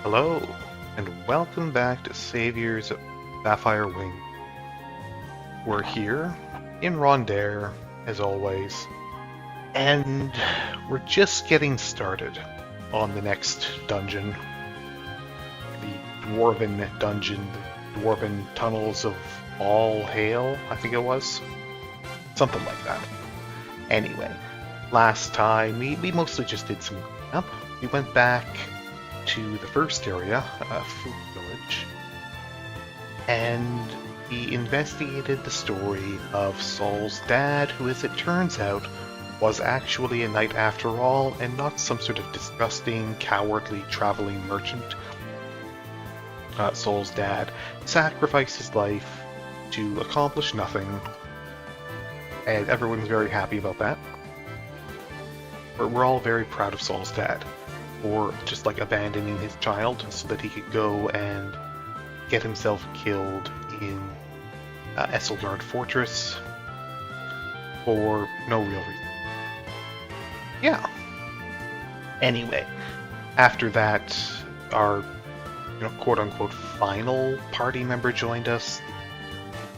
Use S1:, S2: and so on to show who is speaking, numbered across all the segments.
S1: Hello, and welcome back to Saviors of Sapphire Wings. We're here in Rondair, as always, and we're just getting started on the next dungeon. The Dwarven dungeon, the Dwarven Tunnels of Baal, I think it was. Something like that. Anyway, last time we mostly just did some cleanup. We went back to the first area, Food Village, and we investigated the story of Saul's dad, who, as it turns out, was actually a knight after all, and not some sort of disgusting, cowardly traveling merchant. Saul's dad sacrificed his life to accomplish nothing, and everyone's very happy about that. We're all very proud of Saul's dad for just like abandoning his child so that he could go and get himself killed in Esselgard Fortress for no real reason. Yeah. Anyway, after that, our quote-unquote final party member joined us,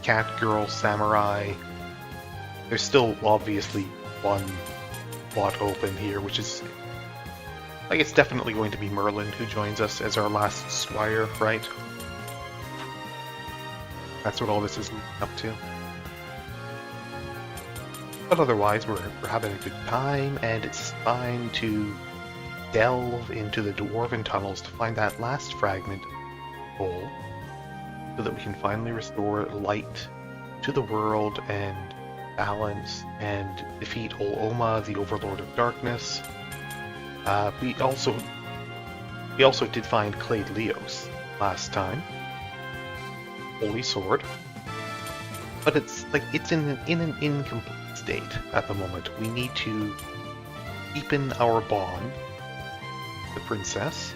S1: Cat Girl Samurai. There's still obviously one plot open here, which is, like, it's definitely going to be Merlin who joins us as our last squire, right? That's what all this is leading up to. But otherwise, we're having a good time, and it's time to delve into the Dwarven tunnels to find that last fragment of Baal, so that we can finally restore light to the world and balance and defeat Ol-Oma, the Overlord of Darkness. We also did find Clade Leos last time. Holy Sword. But it's in an incomplete state at the moment. We need to deepen our bond with the princess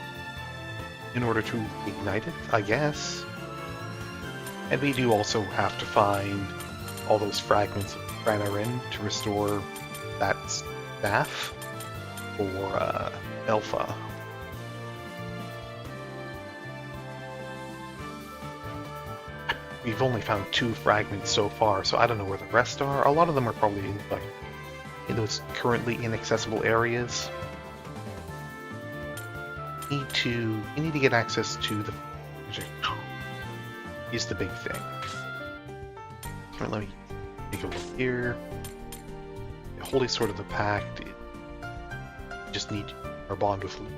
S1: in order to ignite it, I guess. And we do also have to find all those fragments of Granarin to restore that staff for Alpha. We've only found 2 fragments so far, so I don't know where the rest are. A lot of them are probably in those currently inaccessible areas. We need to get access to the project. Is the big thing. Let me take a look here. The Holy Sword of the Pact. Just need our bond with Luke.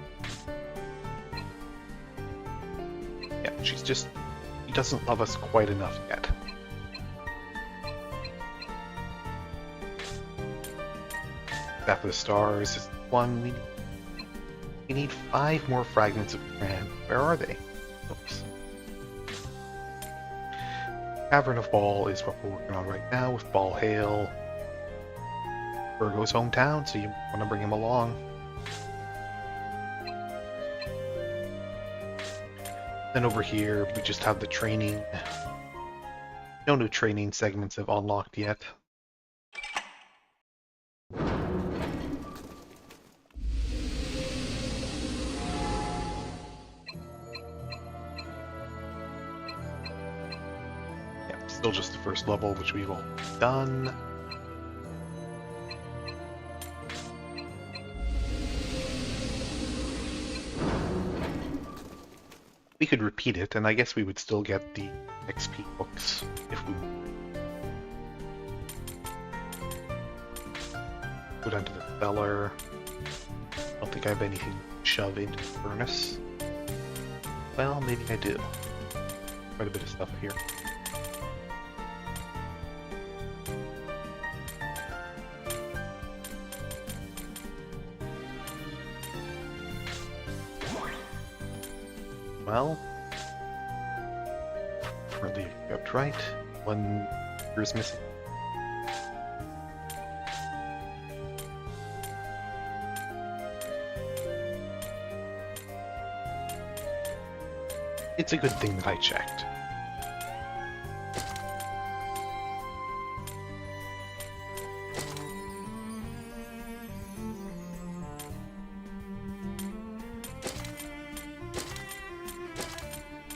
S1: Yeah, she doesn't love us quite enough yet. Staff of the Stars is one. We need 5 more fragments of Gran. Where are they? Oops. Cavern of Baal is what we're working on right now with Baal Hail. Virgo's hometown, so you want to bring him along. Then over here, we just have the training. No new training segments have unlocked yet. Yeah, still just the first level, which we've all done. We could repeat it, and I guess we would still get the XP books if we go down to the cellar. I don't think I have anything to shove into the furnace. Well, maybe I do. Quite a bit of stuff here. Well, currently equipped right. One here is missing. It's a good thing that I checked.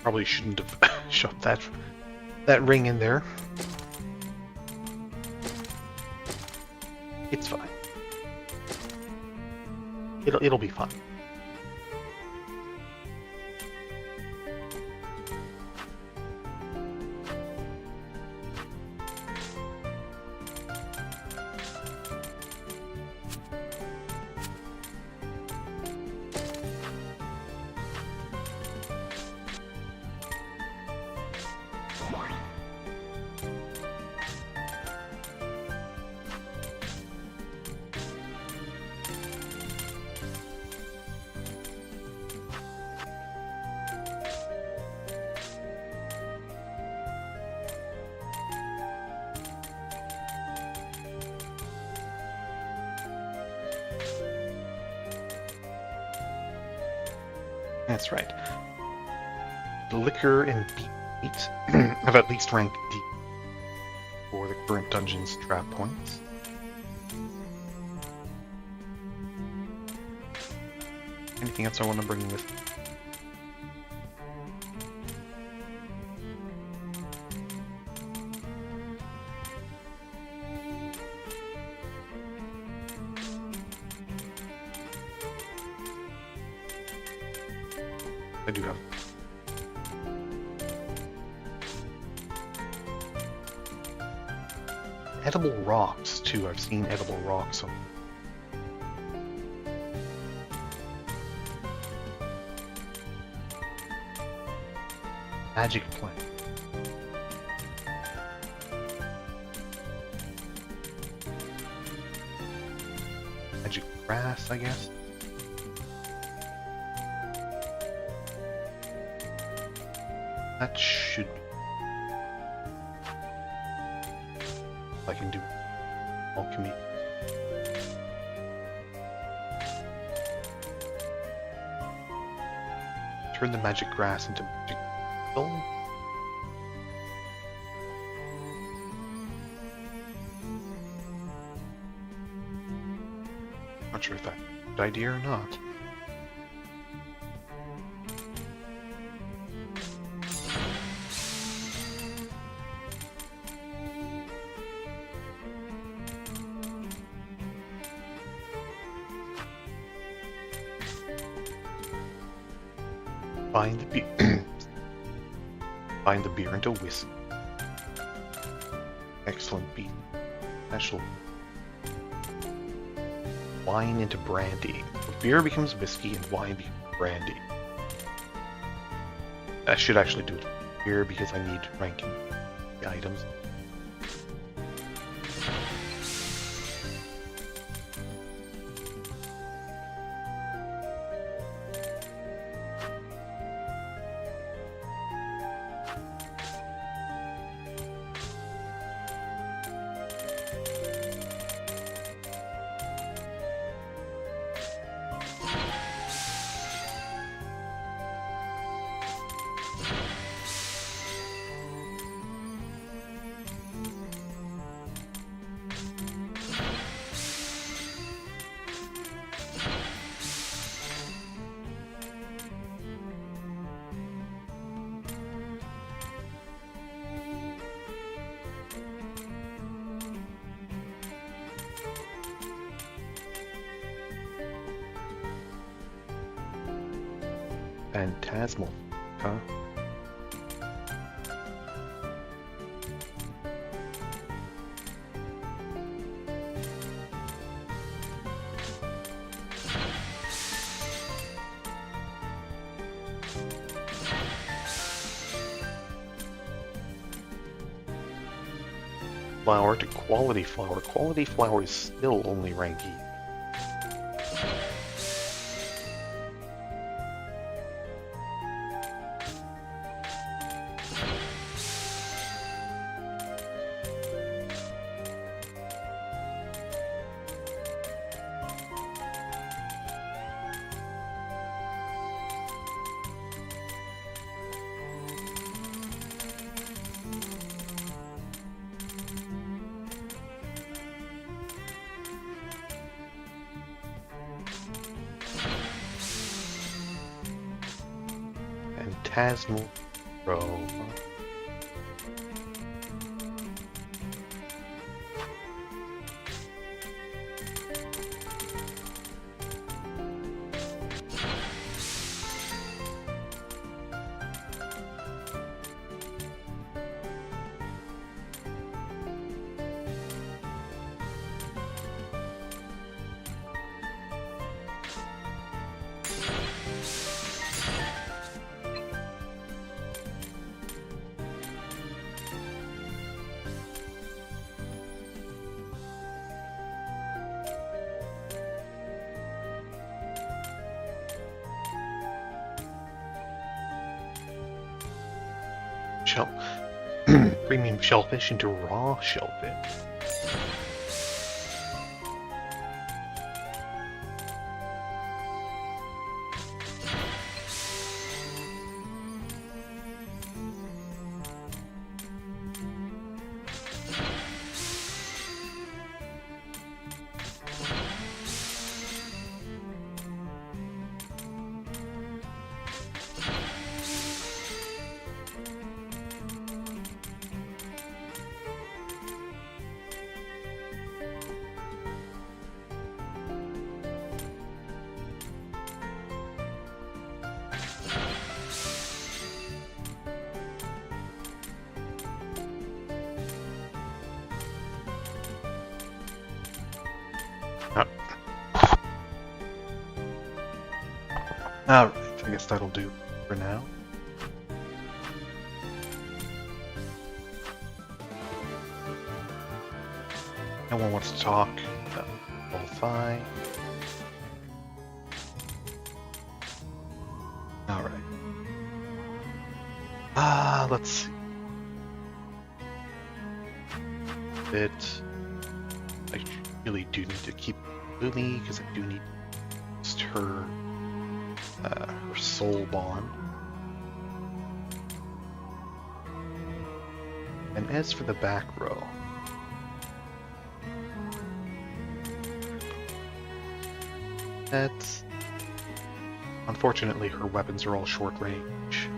S1: Probably shouldn't have shoved that ring in there. It's fine. It'll be fine. That's right. The liquor and beat have at least ranked D for the current dungeon's trap points. Anything else I want to bring with me? I do have. Edible rocks, too. I've seen edible rocks on. Magic plant. Magic grass, I guess. That should be. I can do alchemy. Turn the magic grass into magic stone. Not sure if that's a good idea or not. Bind the beer into whiskey. Excellent beat. Special. Wine into brandy. So beer becomes whiskey and wine becomes brandy. I should actually do it here because I need ranking the items. Phantasmal, huh? Flower to quality flower. Quality flower is still only rank E. Phantasmal Row. Shell. Premium shellfish into raw shellfish. Alright, I guess that'll do for now. No one wants to talk. All fine. Alright. Let's see. I really do need to keep Lily because I do need just her soul bond. And as for the back row, that's unfortunately her weapons are all short range.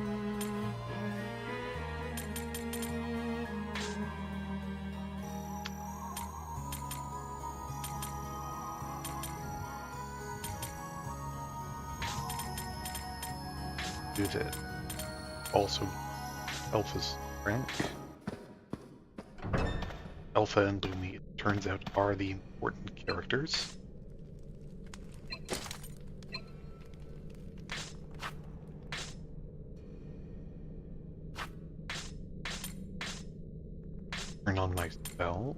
S1: Do that. Also, Alpha's rank. Alpha and Lumi, it turns out, are the important characters. Turn on my spell.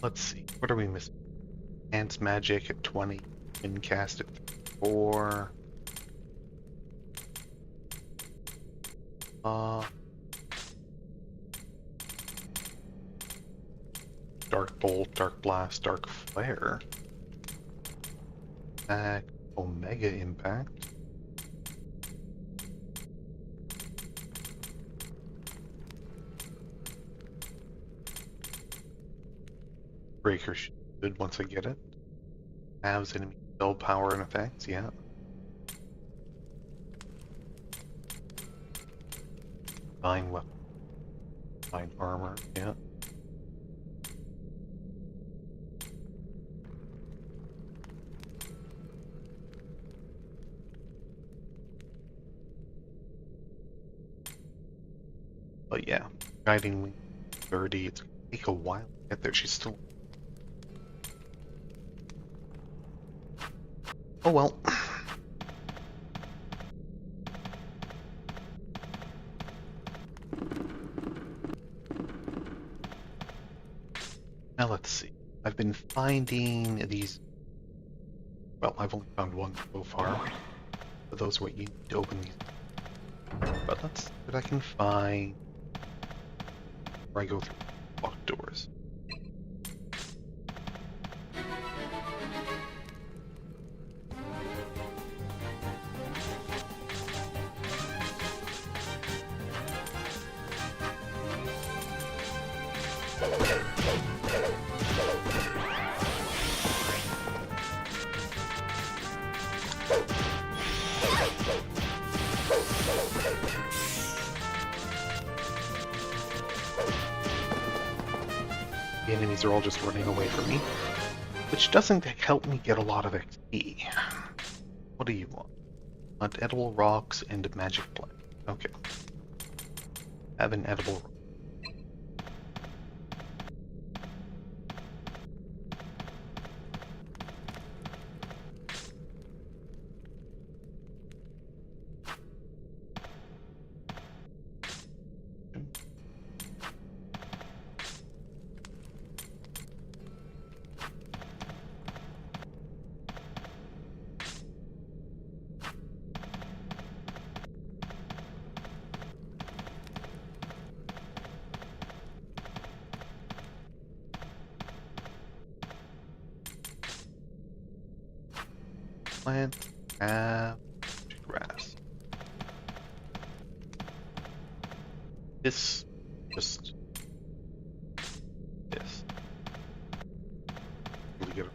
S1: Let's see, what are we missing? Enhance magic at 20, and cast at 4. Dark Bolt, Dark Blast, Dark Flare. Omega Impact. Breaker should once I get it. Halves enemy spell power and effects, yeah. Divine weapon. Divine armor, yeah. But yeah, guiding wing 30, it's gonna take a while to get there. She's still. Oh well. Now let's see. I've been finding these. Well, I've only found one so far. But those are what you need to open these. But let's see what I can find where I go through locked doors. The enemies are all just running away from me, which doesn't help me get a lot of XP. What do you want? Want edible rocks and magic plant. Okay. Have an edible rock. Plant, grass. This, just this. Really get a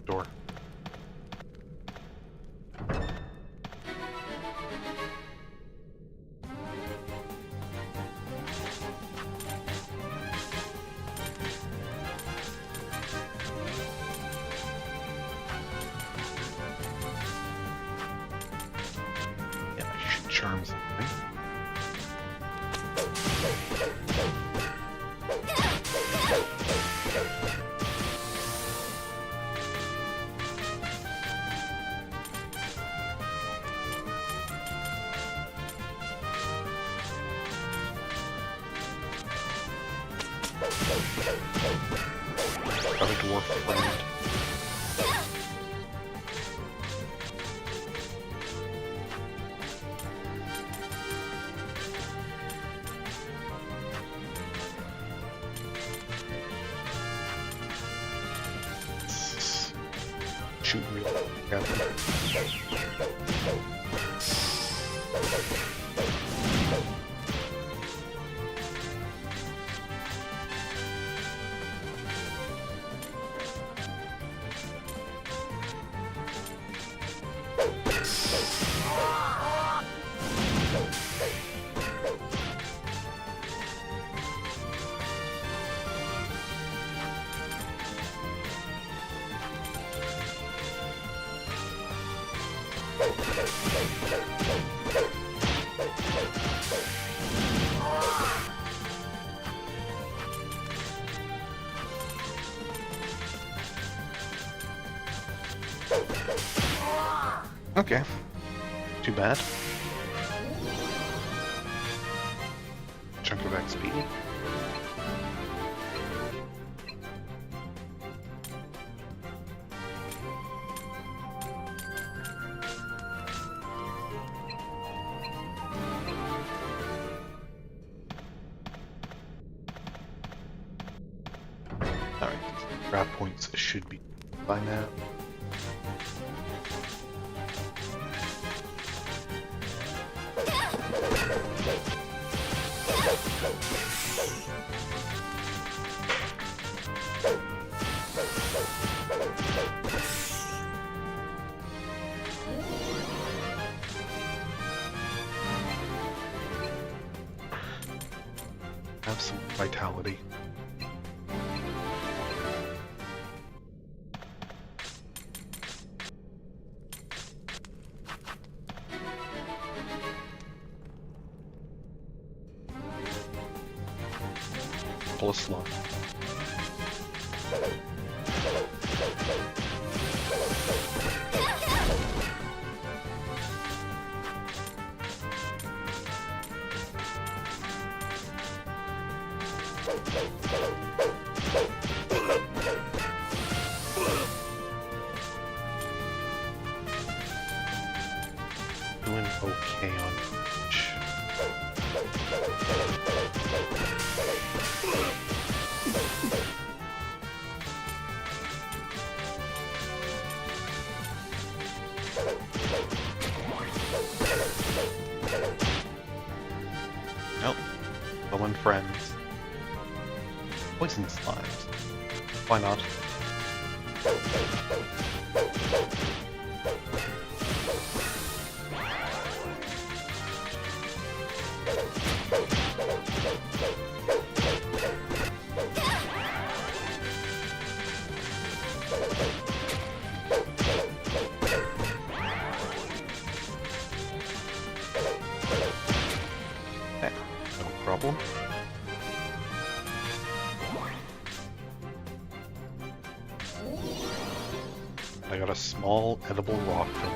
S1: door. Charm something. Got a dwarf friend. Shoot me. Okay. Too bad. Chunk of XP. Alright, grab points should be by now. Have some vitality. Pull a slot. Doing okay on each. Nope. Going friends. Poison slimes. Why not? Okay, no problem. I got a small edible rock from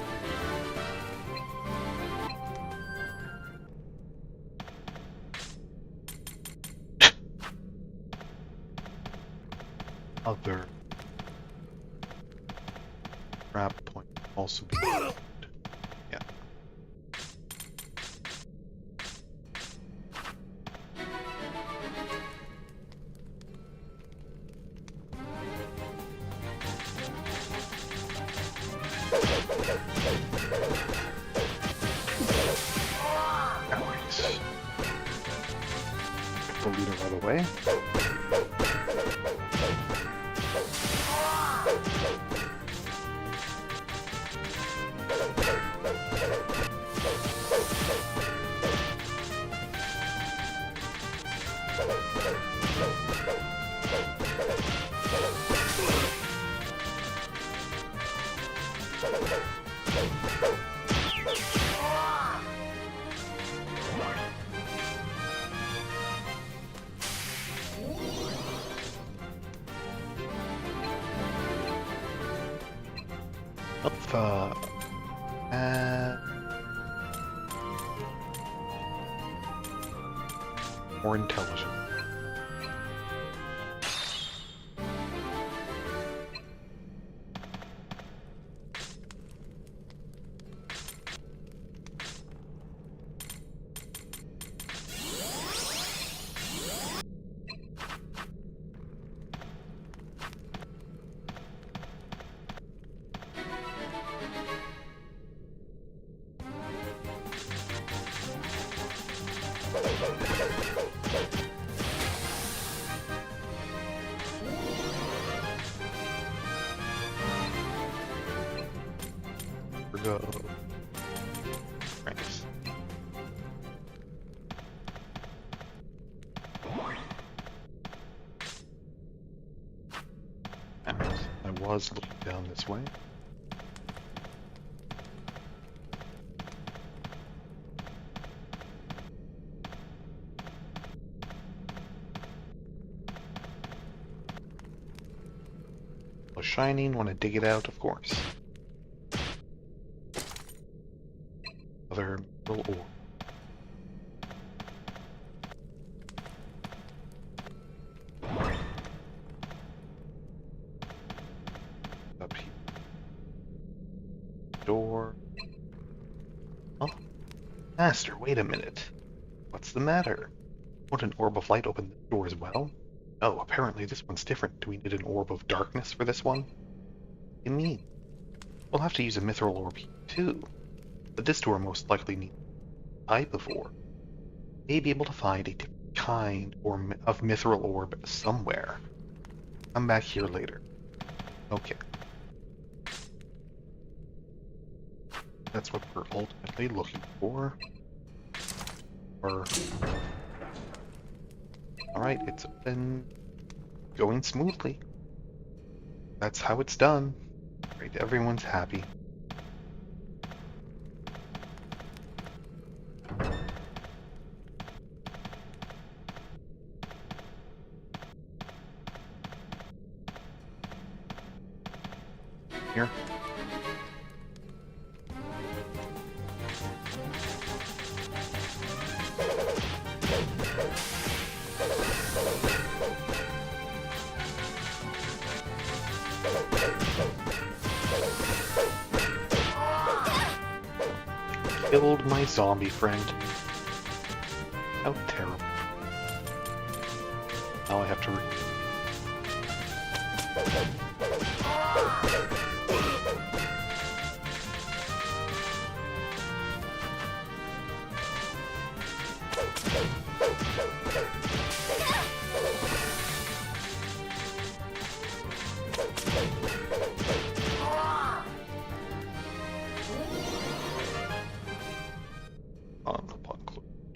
S1: other trap point also be found. Yeah. Alright. Get the leader right away. More intelligent. Go. Thanks. I was looking down this way. Was shining, want to dig it out, of course. Other little orb. Up here. Door. Oh, Master, wait a minute. What's the matter? Won't an orb of light open the door as well? Oh, apparently this one's different. Do we need an orb of darkness for this one? You mean? We'll have to use a mithril orb here too. But this door most likely needs type of orb. May be able to find a different kind of mithril orb somewhere. Come back here later. Okay. That's what we're ultimately looking for. Alright, it's been going smoothly. That's how it's done. Great, everyone's happy. Here. Killed my zombie friend. How terrible. Now I have to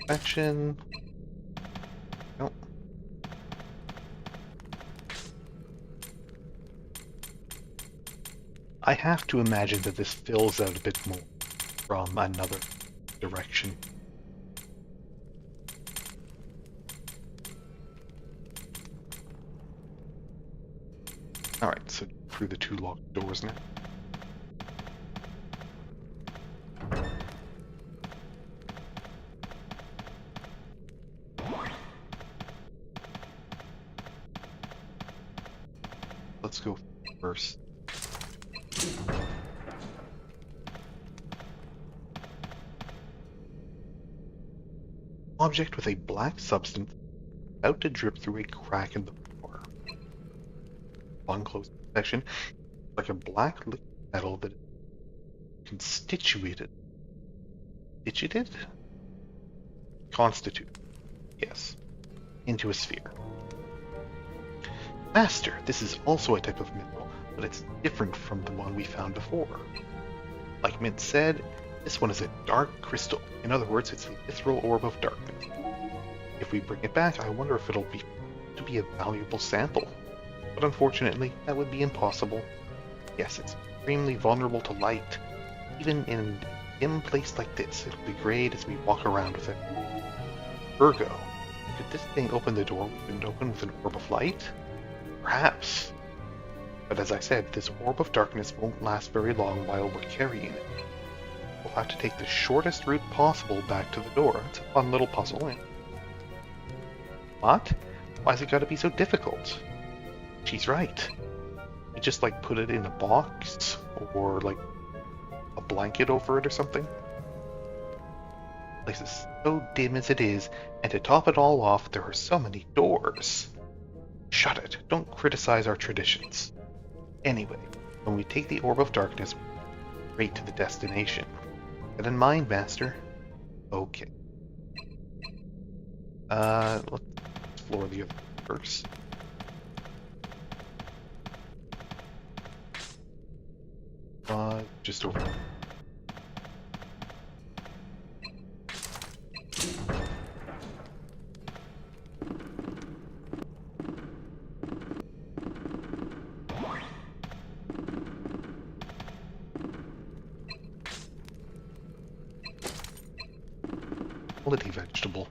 S1: Action. Nope. I have to imagine that this fills out a bit more from another direction. Alright, so through the two locked doors now. Let's go first. Object with a black substance about to drip through a crack in the floor. One close section, like a black liquid metal that is constituted. Constitute. Yes. Into a sphere. Master, this is also a type of mineral, but it's different from the one we found before. Like Mint said, this one is a dark crystal. In other words, it's the mithril orb of darkness. If we bring it back, I wonder if it'll be a valuable sample. But unfortunately, that would be impossible. Yes, it's extremely vulnerable to light. Even in a dim place like this, it'll degrade as we walk around with it. Ergo, could this thing open the door we couldn't open with an orb of light? Perhaps. But as I said, this orb of darkness won't last very long while we're carrying it. We'll have to take the shortest route possible back to the door. It's a fun little puzzle, eh? What? Why's it gotta be so difficult? She's right. You just put it in a box, or a blanket over it or something. The place is so dim as it is, and to top it all off, there are so many doors. Shut it. Don't criticize our traditions. Anyway, when we take the Orb of Darkness, we're straight to the destination. That in mind, Master? Okay. Let's explore the other first. Just over. Quality vegetable.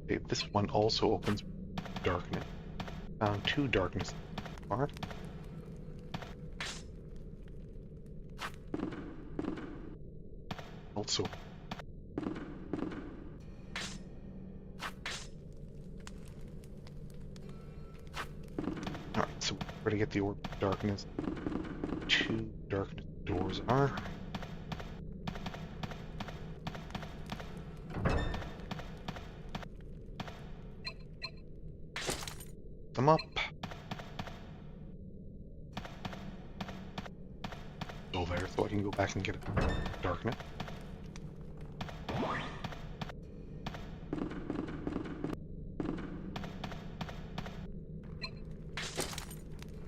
S1: Okay, this one also opens darkness. Found 2 darkness are. Also. Alright, so we're gonna get the orb of darkness. 2 darkness doors are. Them up. Go there so I can go back and get it. Darkness.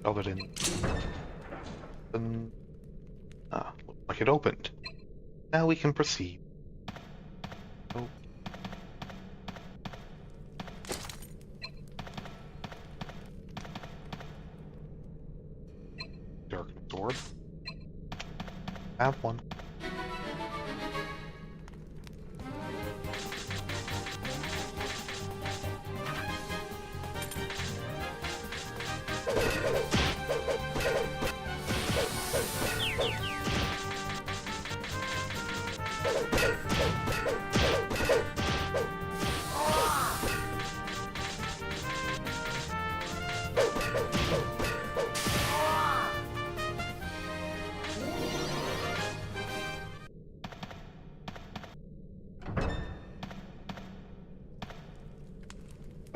S1: Shove it in. Looks like it opened. Now we can proceed. Oh. Darkness orb. Have one.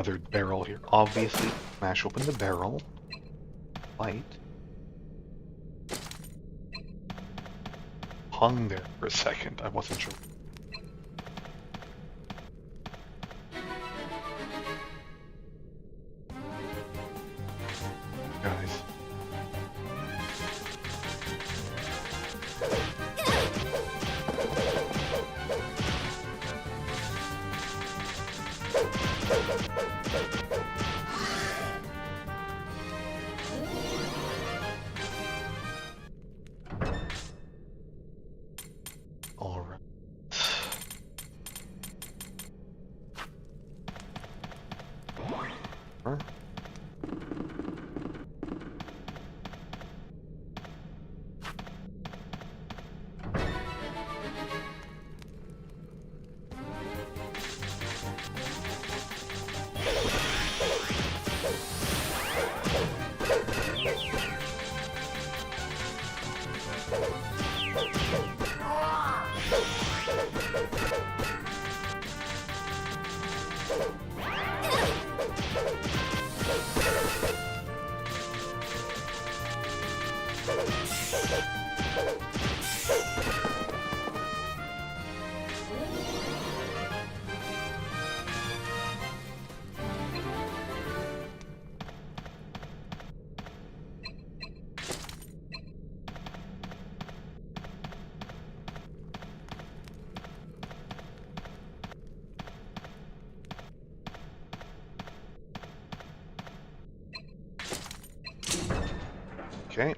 S1: Another barrel here. Obviously, smash open the barrel. Light. Hung there for a second. I wasn't sure. Guys. All right. Huh? Okay.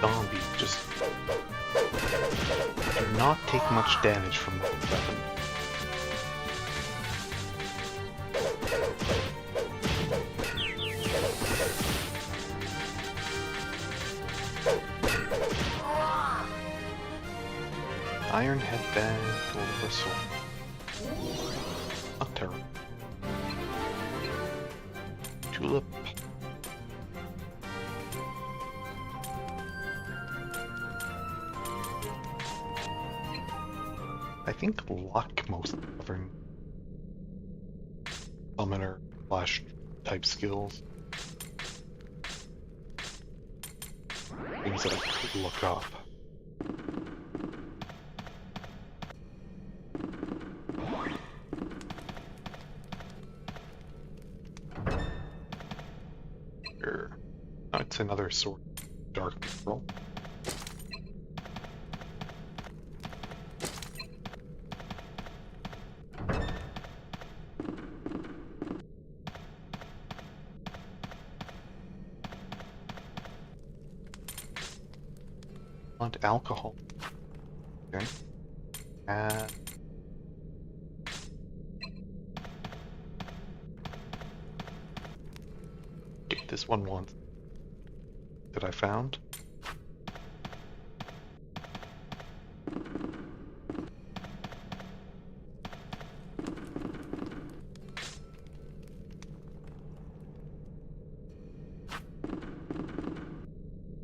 S1: Zombie just did not take much damage from that weapon. Iron headband, gold bristle. Not terrible. Tulip. I think luck most govern summoner slash type skills. Things that I could look up. Here. Oh, it's another sword. Dark mithril. Want alcohol. Okay. Get this one once that I found.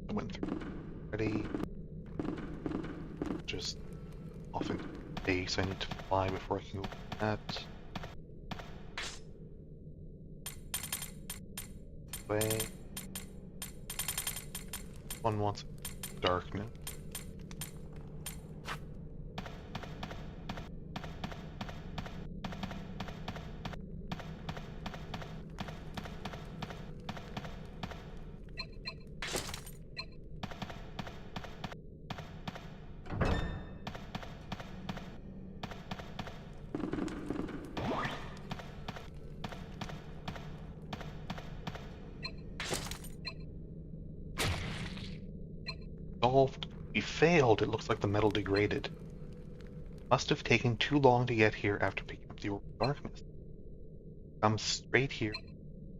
S1: I went through already. Just off in base. I need to fly before I can go with that. Way. One wants darkness. Solved. We failed. It looks like the metal degraded. Must have taken too long to get here after picking up the orb of darkness. Come straight here.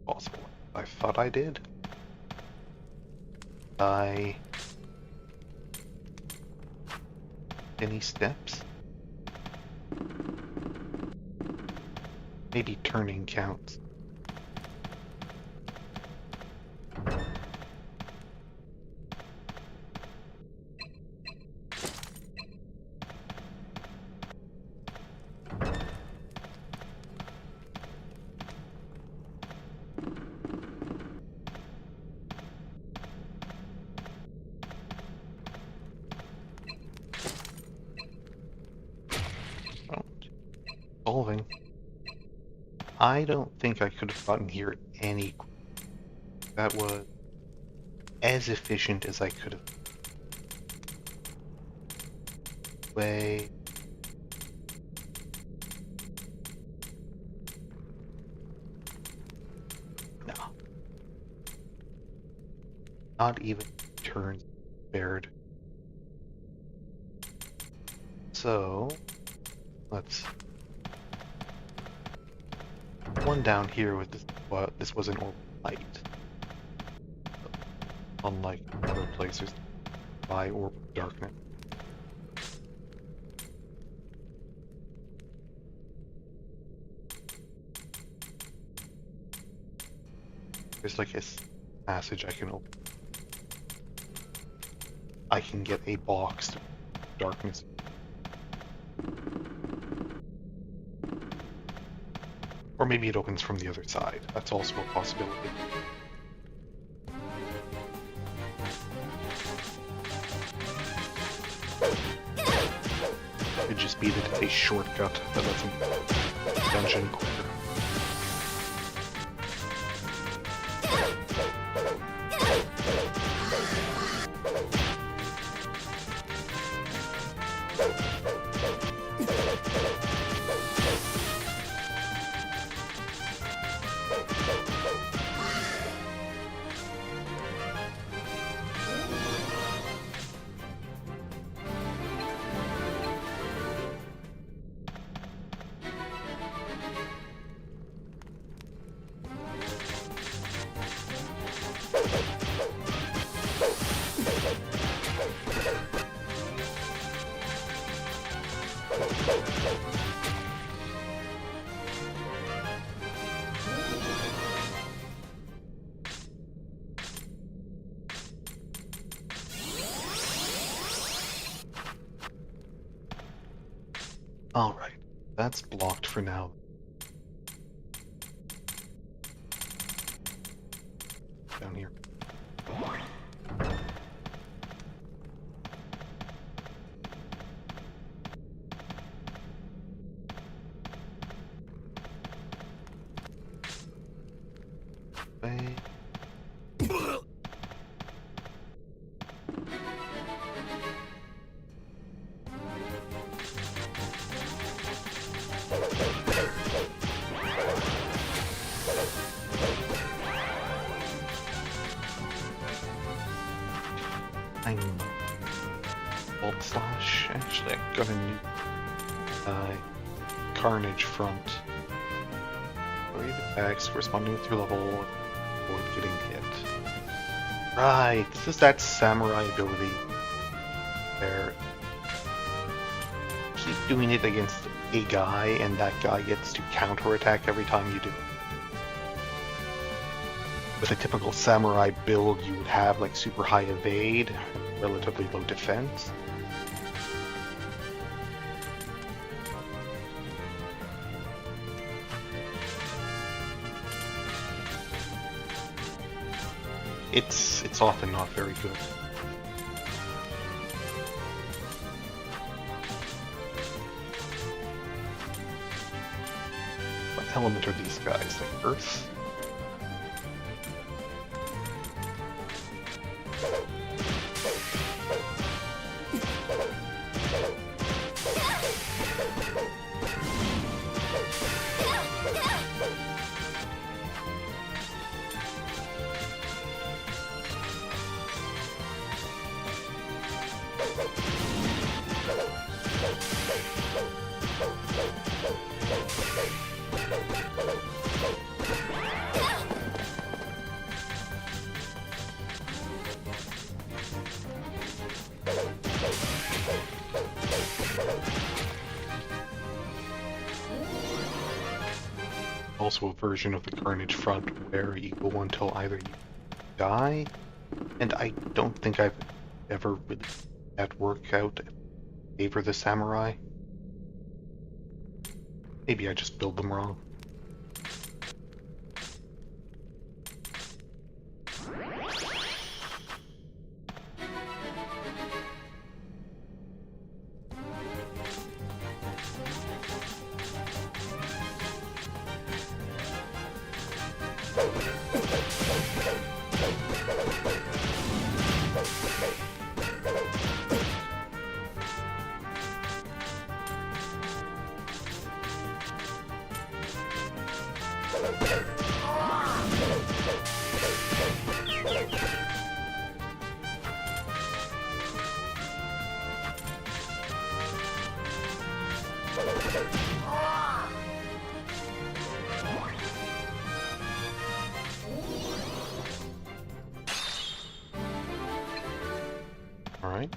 S1: Possible. I thought I did. Any steps? Maybe turning counts. Solving. I don't think I could have gotten here any quicker. That was as efficient as I could have. Way. No. Not even turns spared. So, let's... One down here with this. This was an orb of light. Unlike other places, by orb of darkness. There's like a passage I can open. I can get a box to darkness. Or maybe it opens from the other side. That's also a possibility. Could just be that it's a shortcut that lets him dungeon quicker. Alright, that's blocked for now. Down here. Way. Bolt slash. Actually, I got a new Carnage front. Where attacks corresponding with your level, avoid getting hit. Right, this is that samurai ability. There. Keep doing it against a guy, and that guy gets to counterattack every time you do it. With a typical samurai build, you would have like super high evade, relatively low defense. It's often not very good. What element are these guys? Like earth? Also a version of the Carnage front where you go until either you die, and I don't think I've ever really had work out favor the samurai. Maybe I just build them wrong. Alright.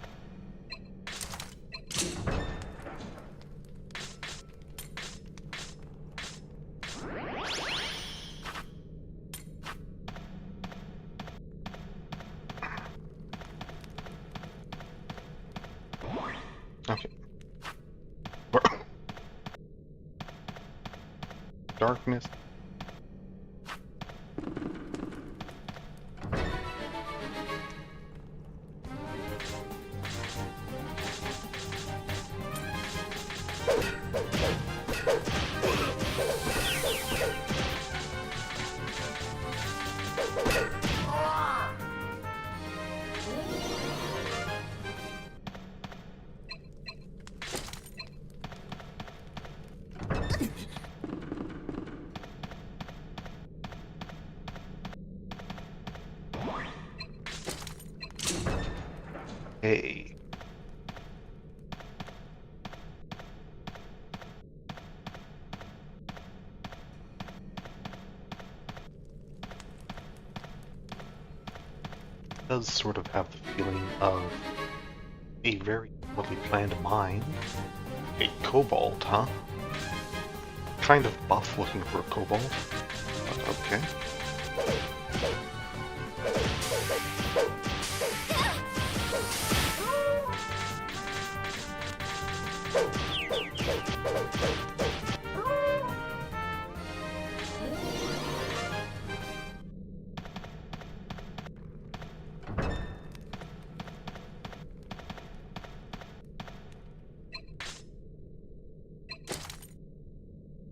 S1: Okay. Darkness. Hey. Does sort of have the feeling of a very poorly planned mine. A kobold, huh? Kind of buff looking for a kobold. But okay.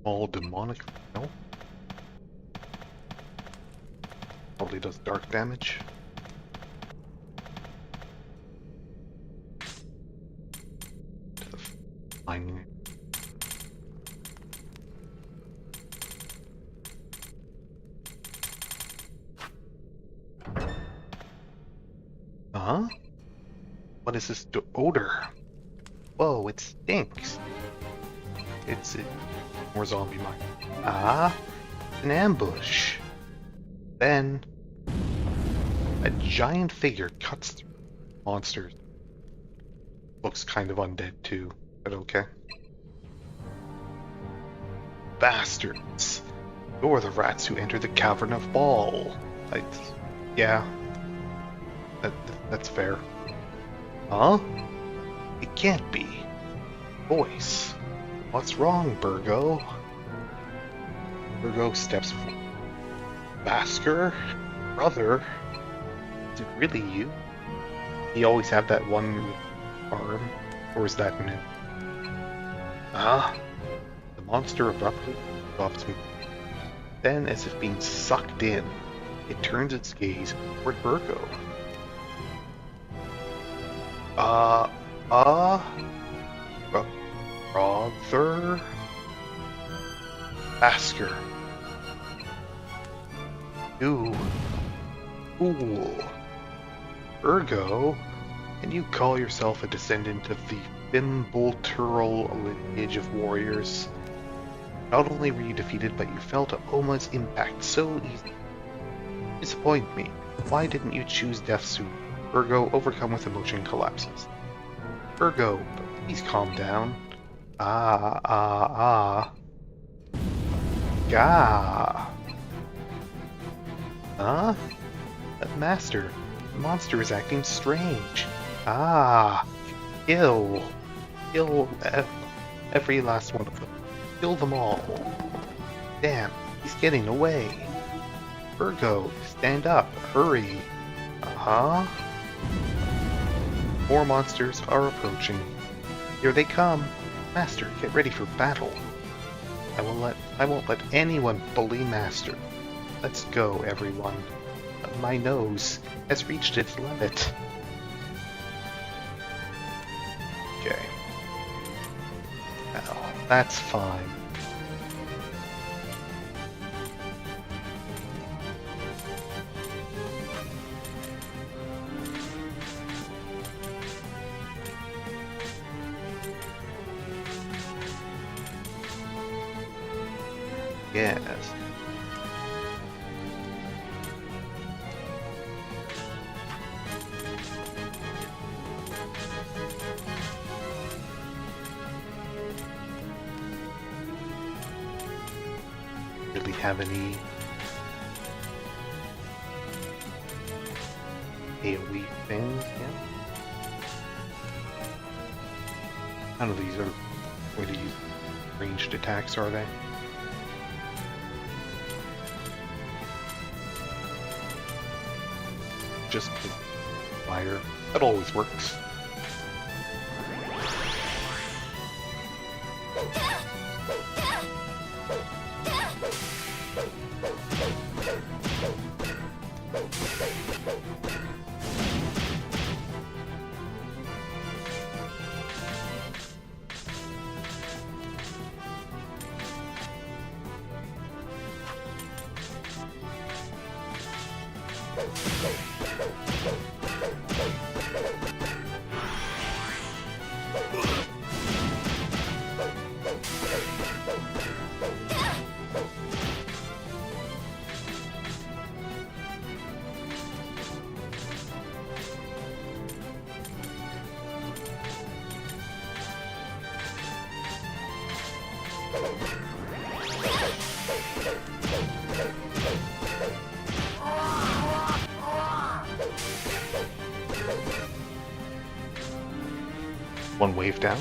S1: All demonic. No. Probably does dark damage. To the flying. Huh? What is this odor? Whoa, it stinks. It's more zombie mine. Ah, an ambush. Then a giant figure cuts through monsters. Looks kind of undead too, but okay. Bastards! You're the rats who entered the cavern of Baal. Yeah, that's fair. Huh? It can't be. Voice. What's wrong, Burgo? Burgo steps forward. Baskur? Brother? Is it really you? You always have that one arm? Or is that new? Ah? The monster abruptly stops me. Then, as if being sucked in, it turns its gaze toward Burgo. Brother? Baskur. You fool. Burgo, and you call yourself a descendant of the Bimboltural lineage of warriors. Not only were you defeated, but you fell to Oma's impact so easy. Disappoint me. Why didn't you choose death soon? Virgo, overcome with emotion, collapses. Virgo, please calm down. Gah. Huh? That master. The monster is acting strange. Kill. Kill every last one of them. Kill them all. Damn, he's getting away. Virgo, stand up. Hurry. More monsters are approaching. Here they come. Master, get ready for battle. I won't let anyone bully Master. Let's go, everyone. My nose has reached its limit. Okay. Well, that's fine. Yes. Really have any AoE things yet? None of these are going to use ranged attacks, are they? Just fire. That always works. One wave down.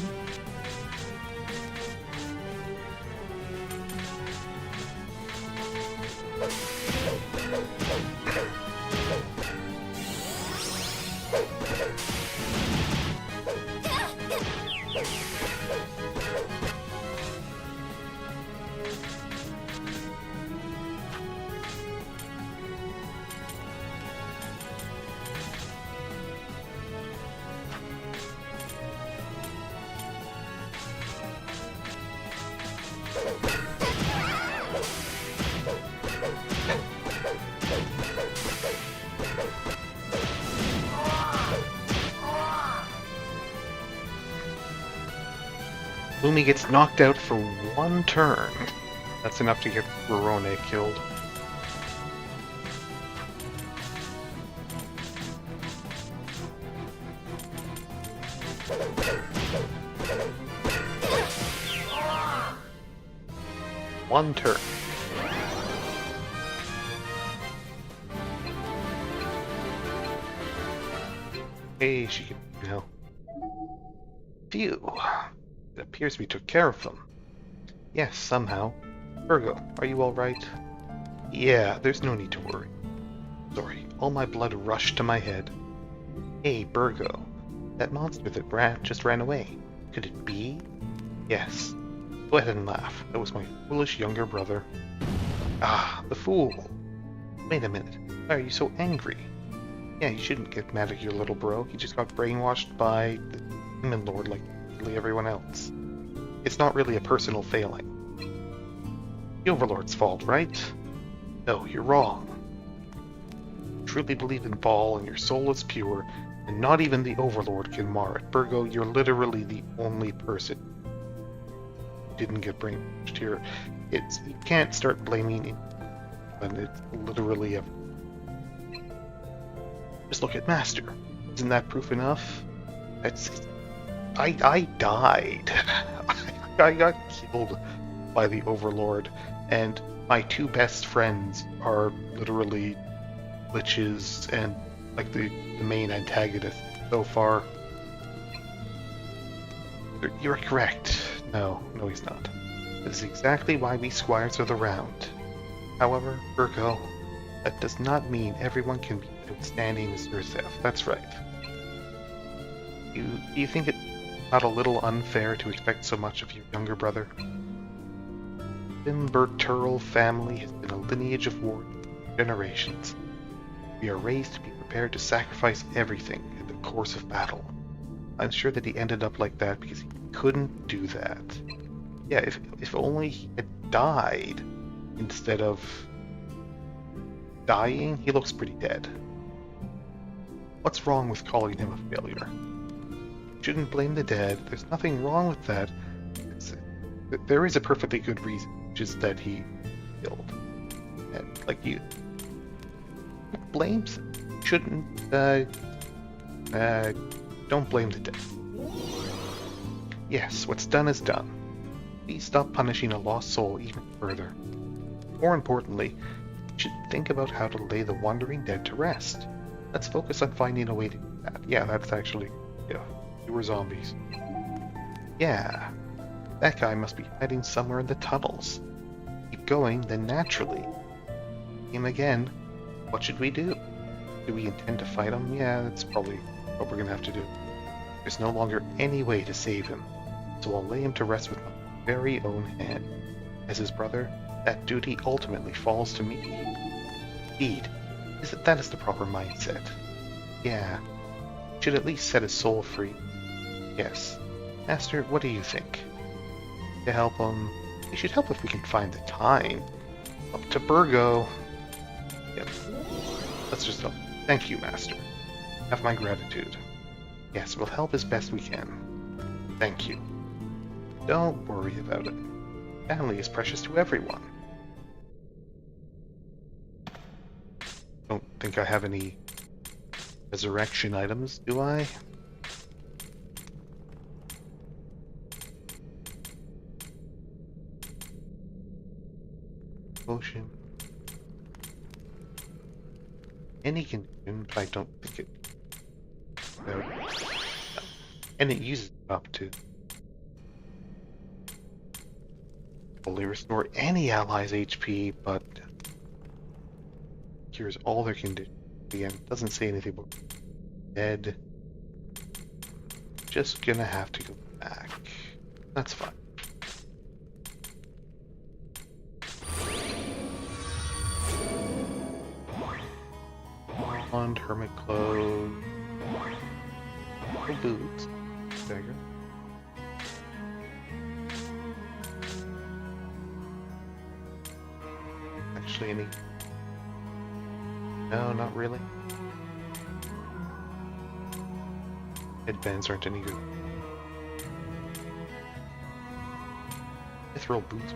S1: Lumi gets knocked out for one turn. That's enough to get Rorone killed. One turn. Hey, she can, Phew. It appears we took care of them. Yes, somehow. Virgo, are you alright? Yeah, there's no need to worry. Sorry, all my blood rushed to my head. Hey, Virgo. That monster that just ran away. Could it be? Yes. Go ahead and laugh. That was my foolish younger brother. Ah, the fool. Wait a minute. Why are you so angry? Yeah, you shouldn't get mad at your little bro. He just got brainwashed by the Demon Lord like everyone else. It's not really a personal failing. The Overlord's fault, right? No, you're wrong. You truly believe in Baal and your soul is pure, And not even the Overlord can mar it. Virgo, you're literally the only person who didn't get brainwashed here. You can't start blaming it when it's literally a... Just look at Master. Isn't that proof enough? I died. I got killed by the Overlord, and my two best friends are literally liches and like the main antagonist so far. You're correct. No, he's not. This is exactly why we squires are the round. However, Virgo, that does not mean everyone can be outstanding as Urseth. That's right. Do you think it's not a little unfair to expect so much of your younger brother? The Timberturl family has been a lineage of war for generations. We are raised to be prepared to sacrifice everything in the course of battle. I'm sure that he ended up like that because he couldn't do that. Yeah, if only he had died instead of dying, he looks pretty dead. What's wrong with calling him a failure? You shouldn't blame the dead. There's nothing wrong with that. There is a perfectly good reason, which is that he killed. And, like, you blames shouldn't don't blame the dead. Yes, what's done is done. Please stop punishing a lost soul even further. More importantly, you should think about how to lay the wandering dead to rest. Let's focus on finding a way to do that. Yeah, that's actually, fewer zombies. Yeah, that guy must be hiding somewhere in the tunnels. Keep going, then naturally. Him again. What should we do? Do we intend to fight him? Yeah, that's probably what we're gonna have to do. There's no longer any way to save him, so I'll lay him to rest with my very own hand. As his brother, that duty ultimately falls to me. Indeed, that is the proper mindset. Yeah, should at least set his soul free. Yes. Master, what do you think? To help him, we should help if we can find the time. Up to Virgo. Yep. Let's just help. Thank you, Master. Have my gratitude. Yes, we'll help as best we can. Thank you. Don't worry about it. Family is precious to everyone. Don't think I have any resurrection items, do I? Potion. Any condition, but I don't think it... No. And it uses it up too. Fully restore any allies' HP, but cures all their conditions. Again, doesn't say anything about dead. Just gonna have to go back. That's fine. Wand, hermit clothes, boots, dagger. Actually, any? No, not really. Headbands aren't any good. Mithril boots.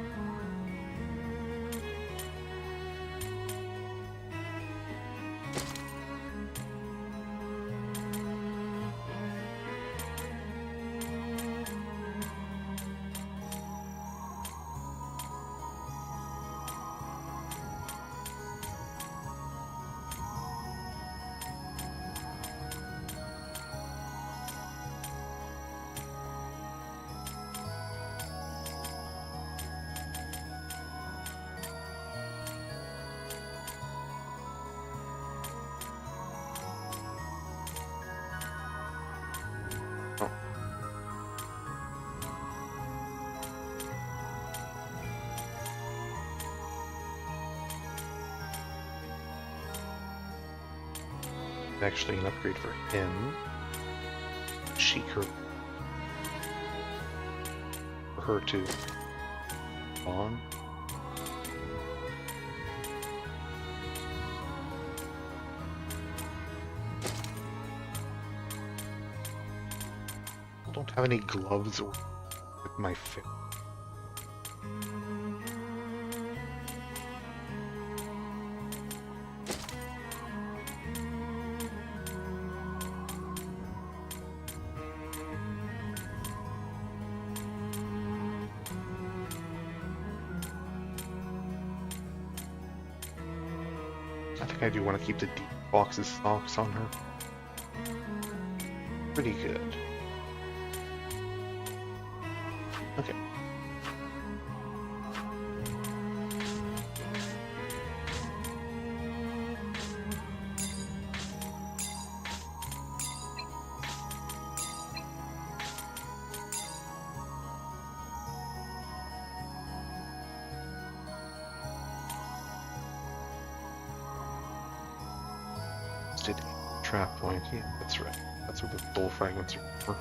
S1: Actually an upgrade for him. She could for her to on. have any gloves or with my fit. I think I do want to keep the deep box's socks on her. Pretty good. Okay. Did trap point? Yeah, that's right. That's what the soul fragments are for.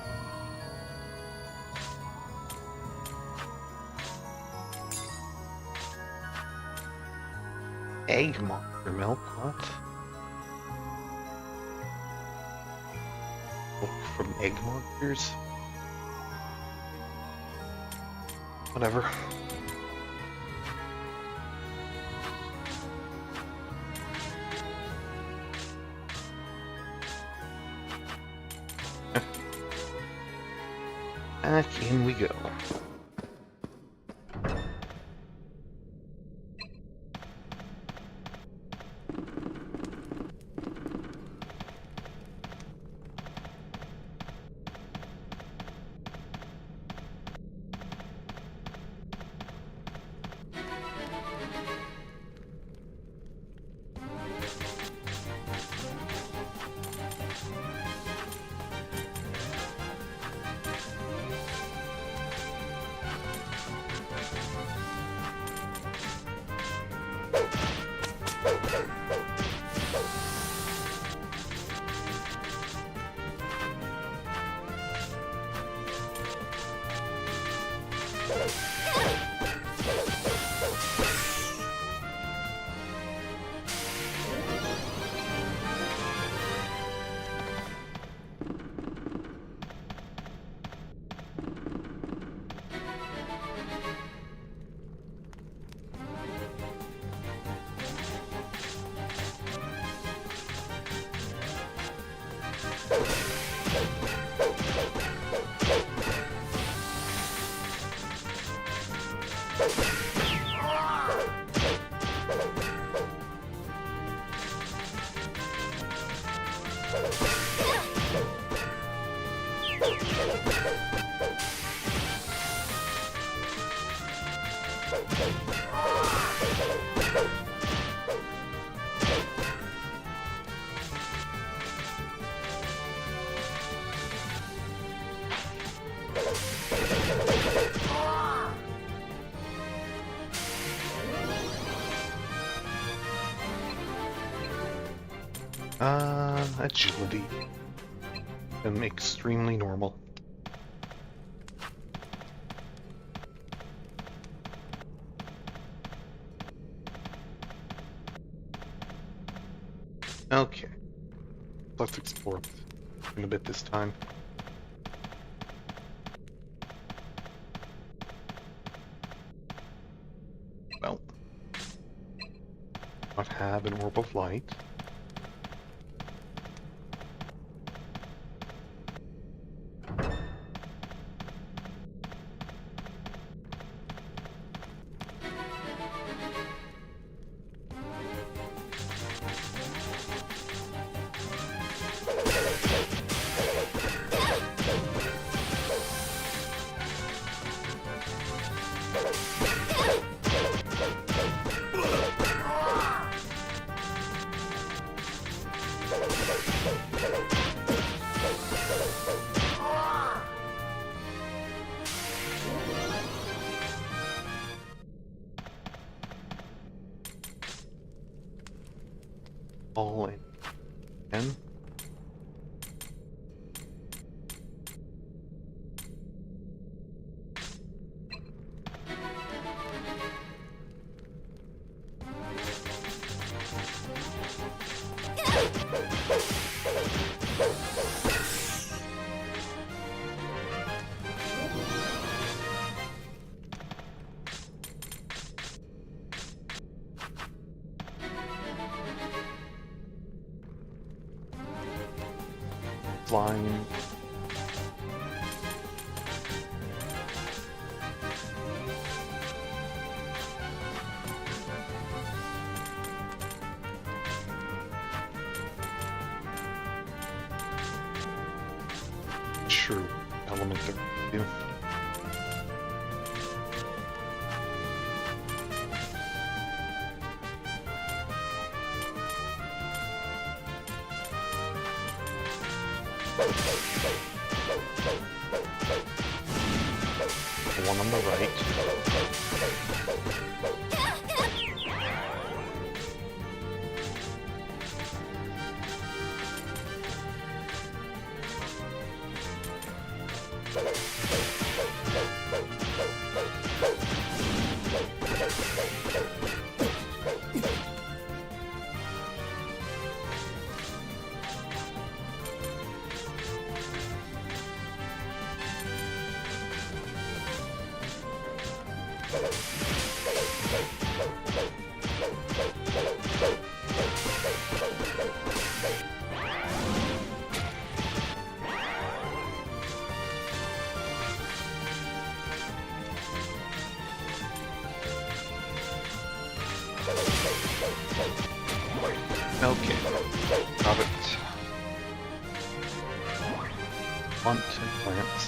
S1: Egg monster milk? What? Milk from egg monsters? Whatever. Back in we go. Agility. Extremely normal. Okay. Let's explore in a bit this time. Well, not have an orb of light. All in. And line. True element there. Yeah. The one on the right. Okay, got it. Plant and plants.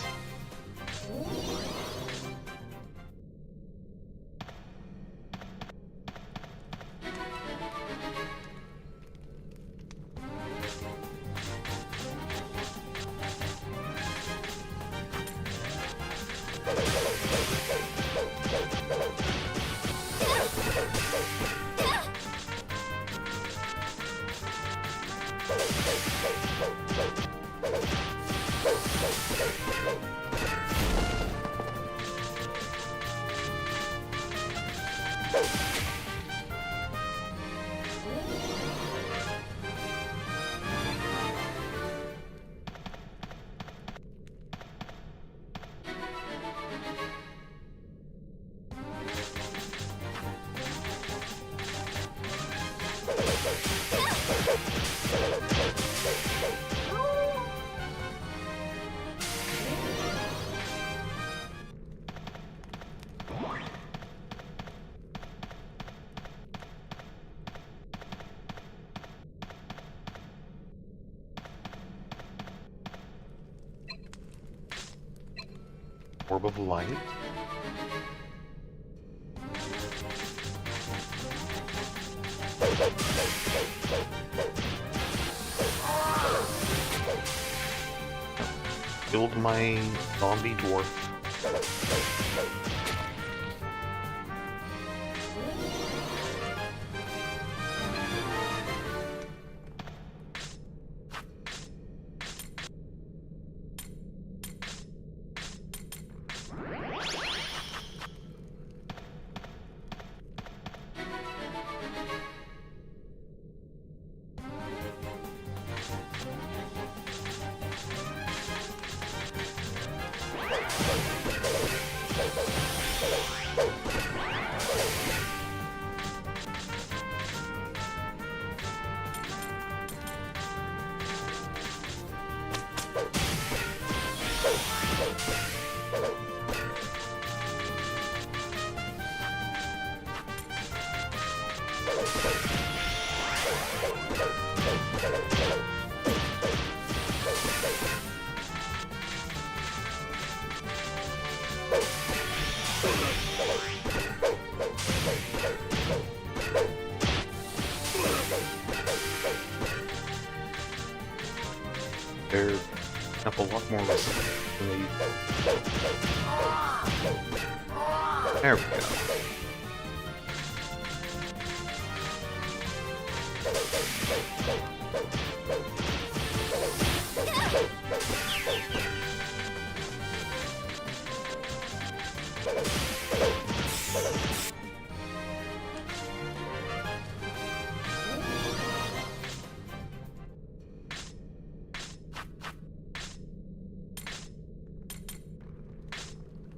S1: Orb of light. Build my zombie dwarf. They're up a lot more resistant than they used to. There we go.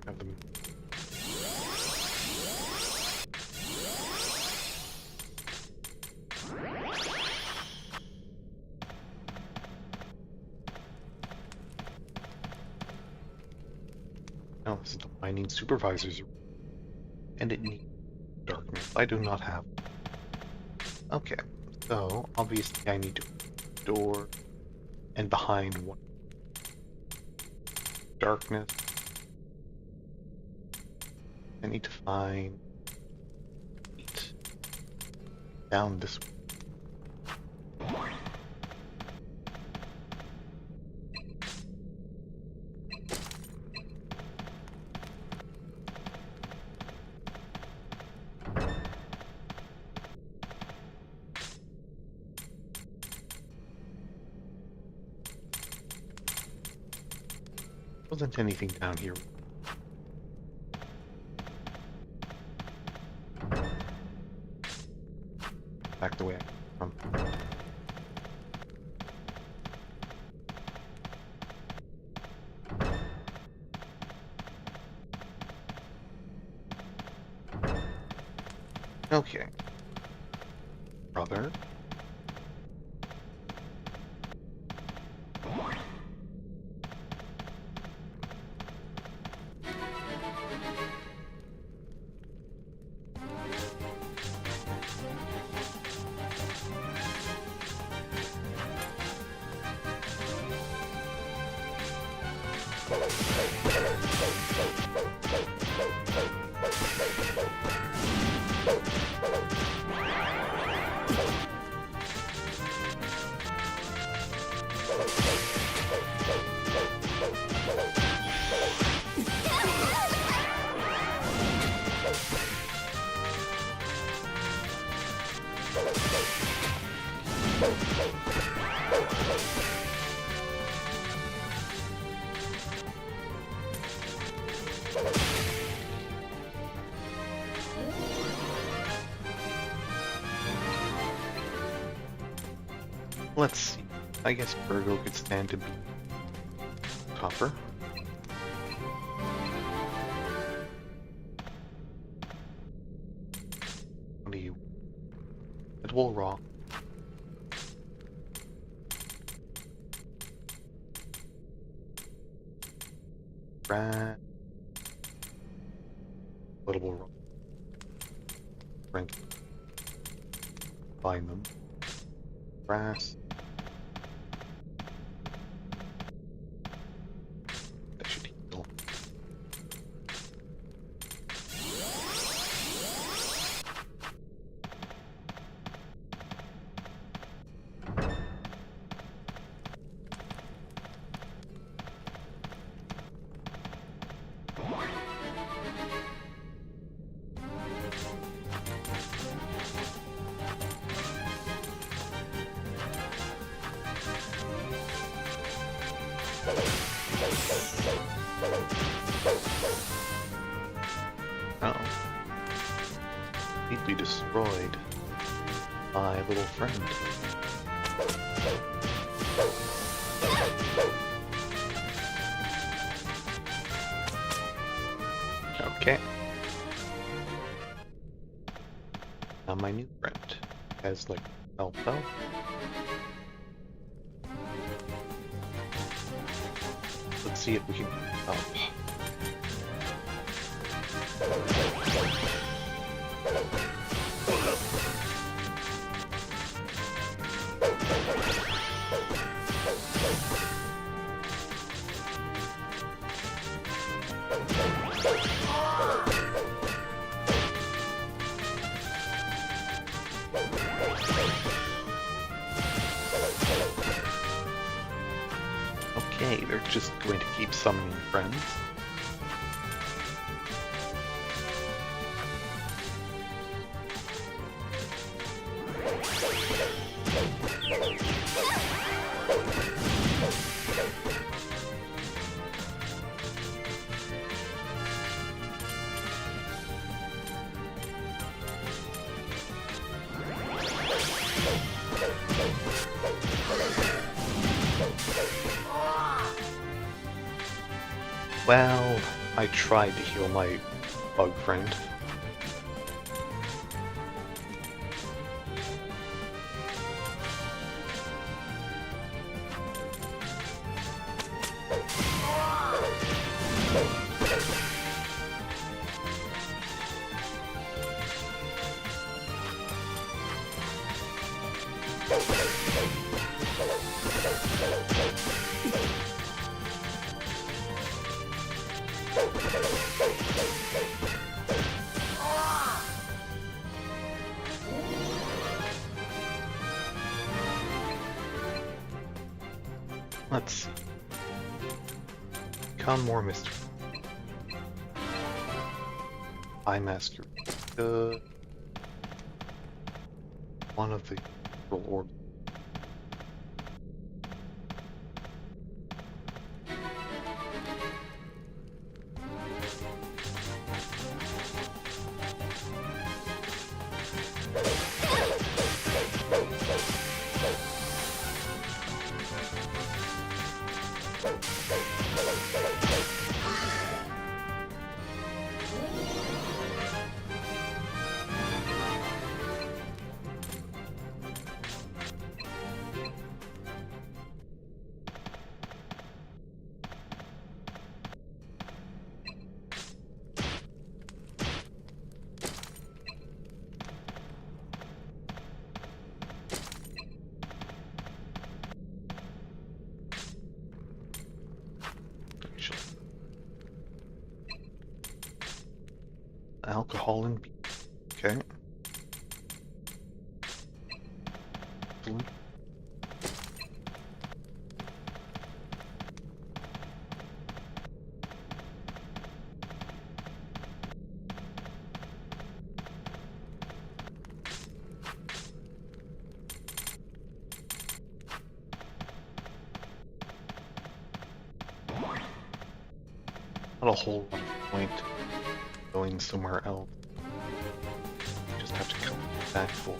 S1: Have them. Oh, this is the mining supervisor's room. And it needs darkness. I do not have. Okay, so obviously I need to door and behind one darkness. I need to find it down this way. Wasn't anything down here. Back the way I come from. Okay. Brother. Let's see. I guess Virgo could stand to be tougher. What do you? It will rock. Rat. Little rock. Rank. Find them. Grass. That should heal. Uh-oh. He'd be destroyed by a little friend. Okay. Now my new friend has like Alpha. Let's see if we can up. Okay, they're just going to keep summoning friends. Well, I tried to heal my bug friend. Let's see. Become more mystical. I master good. One of the orbs. Alcohol and beer. Okay. Excellent. Not a whole lot of point going somewhere else. Just have to come back full.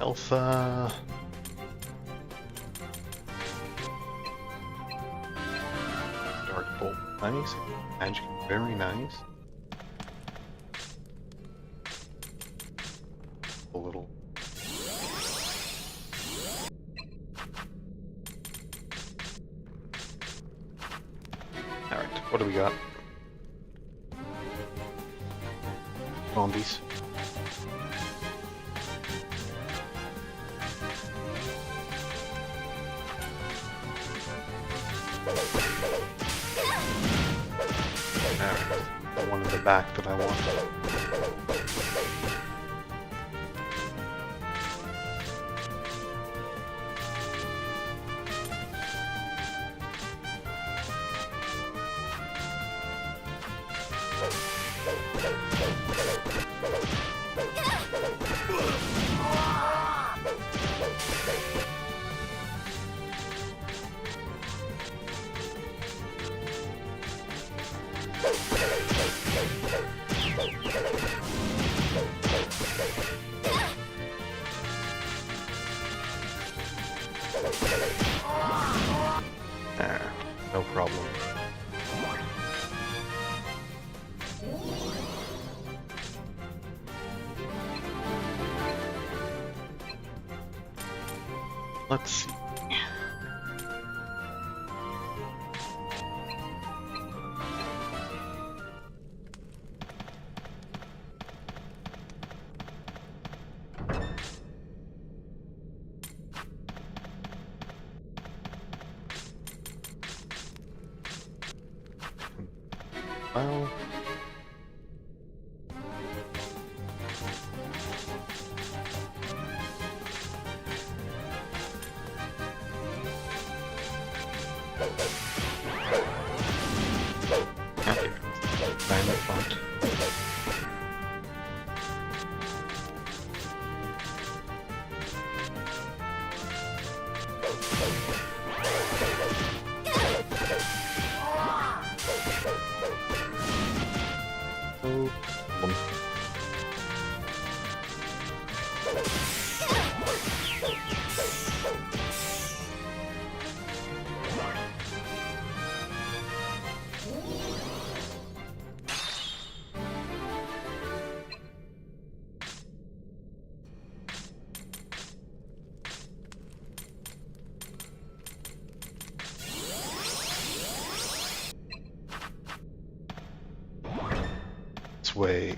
S1: Alpha. Dark bolt. Nice. Magic. Very nice. A little. Alright, what do we got? Zombies. The one in the back that I want. No problem. Let's see. Well, okay. Find the font. This way.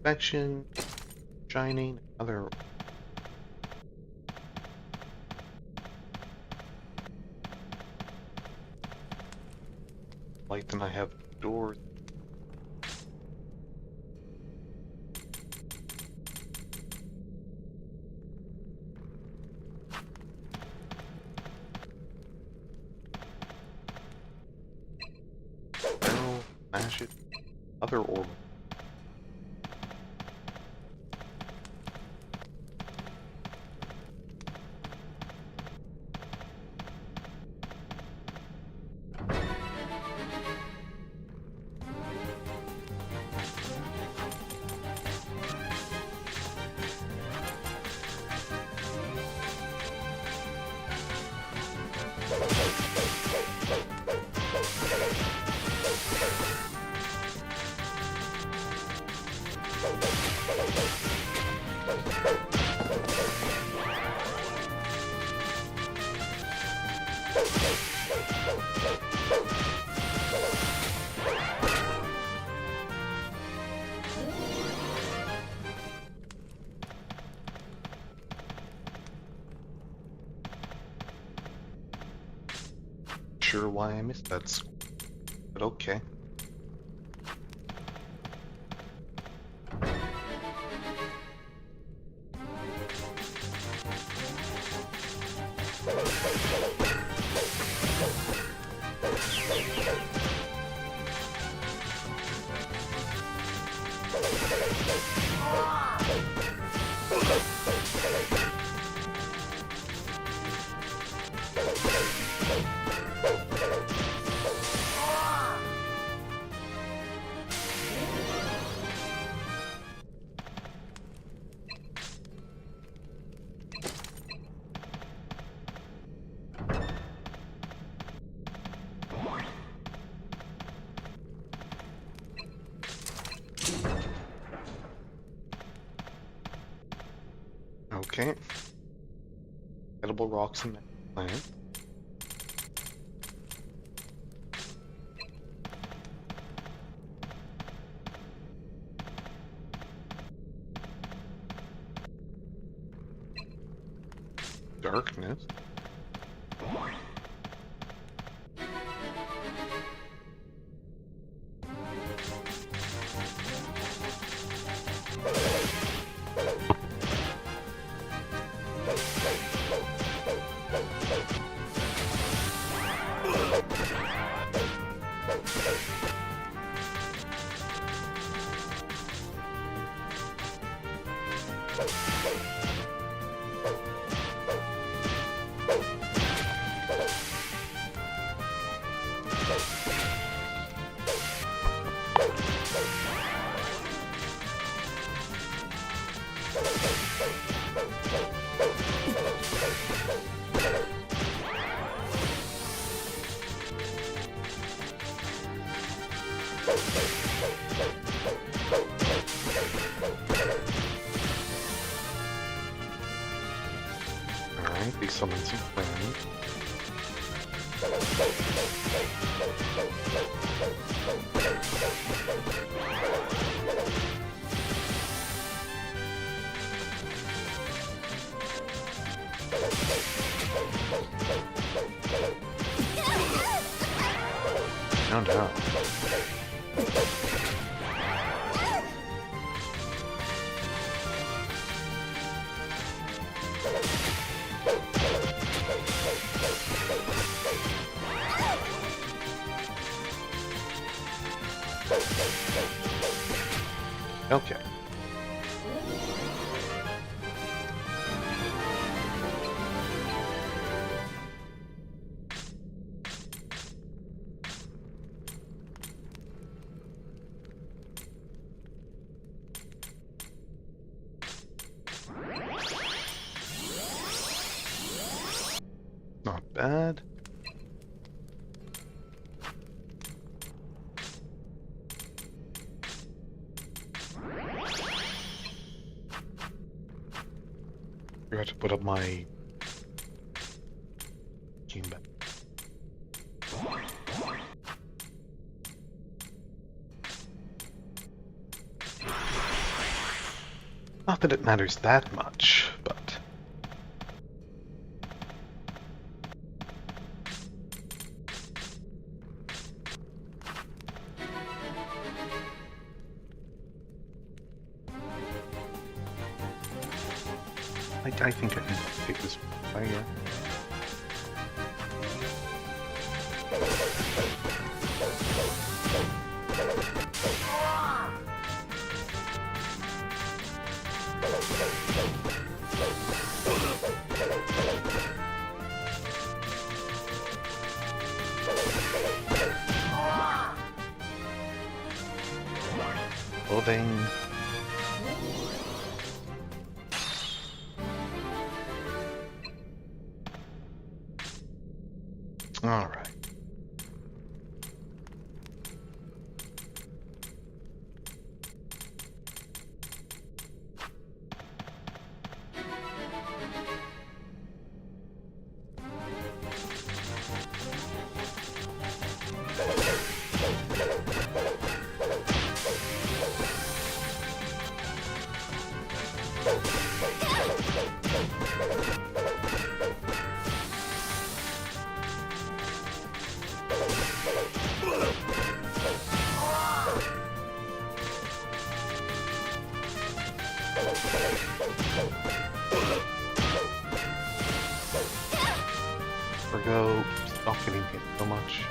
S1: Perfection, shining, other. Light, then I have doors. Barrel, mash it, other orb. Sure why I missed that score, but okay. Okay. Edible rocks and plants. Darkness. Alright, we summon some friends. no. Okay. Not bad. Forgot to put up my game back. Not that it matters that much, but I think I can take this right here. Loading. All right. Virgo, stop getting hit so much.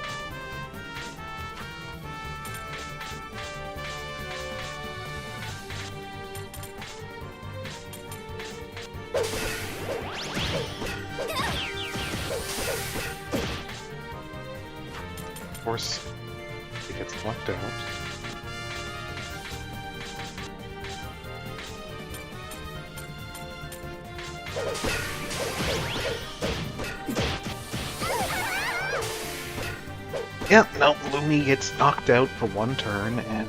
S1: Of course, it gets knocked out. Yeah, no, Lumi gets knocked out for one turn and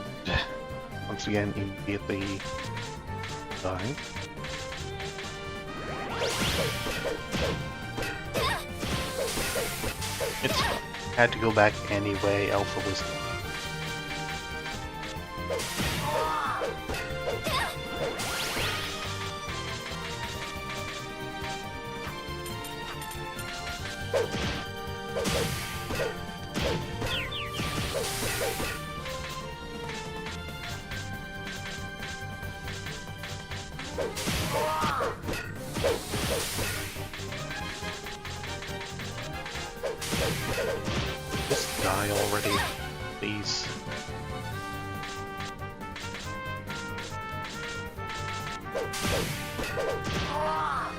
S1: once again immediately die. It's fine. Had to go back anyway, Alpha was... Just die already, please.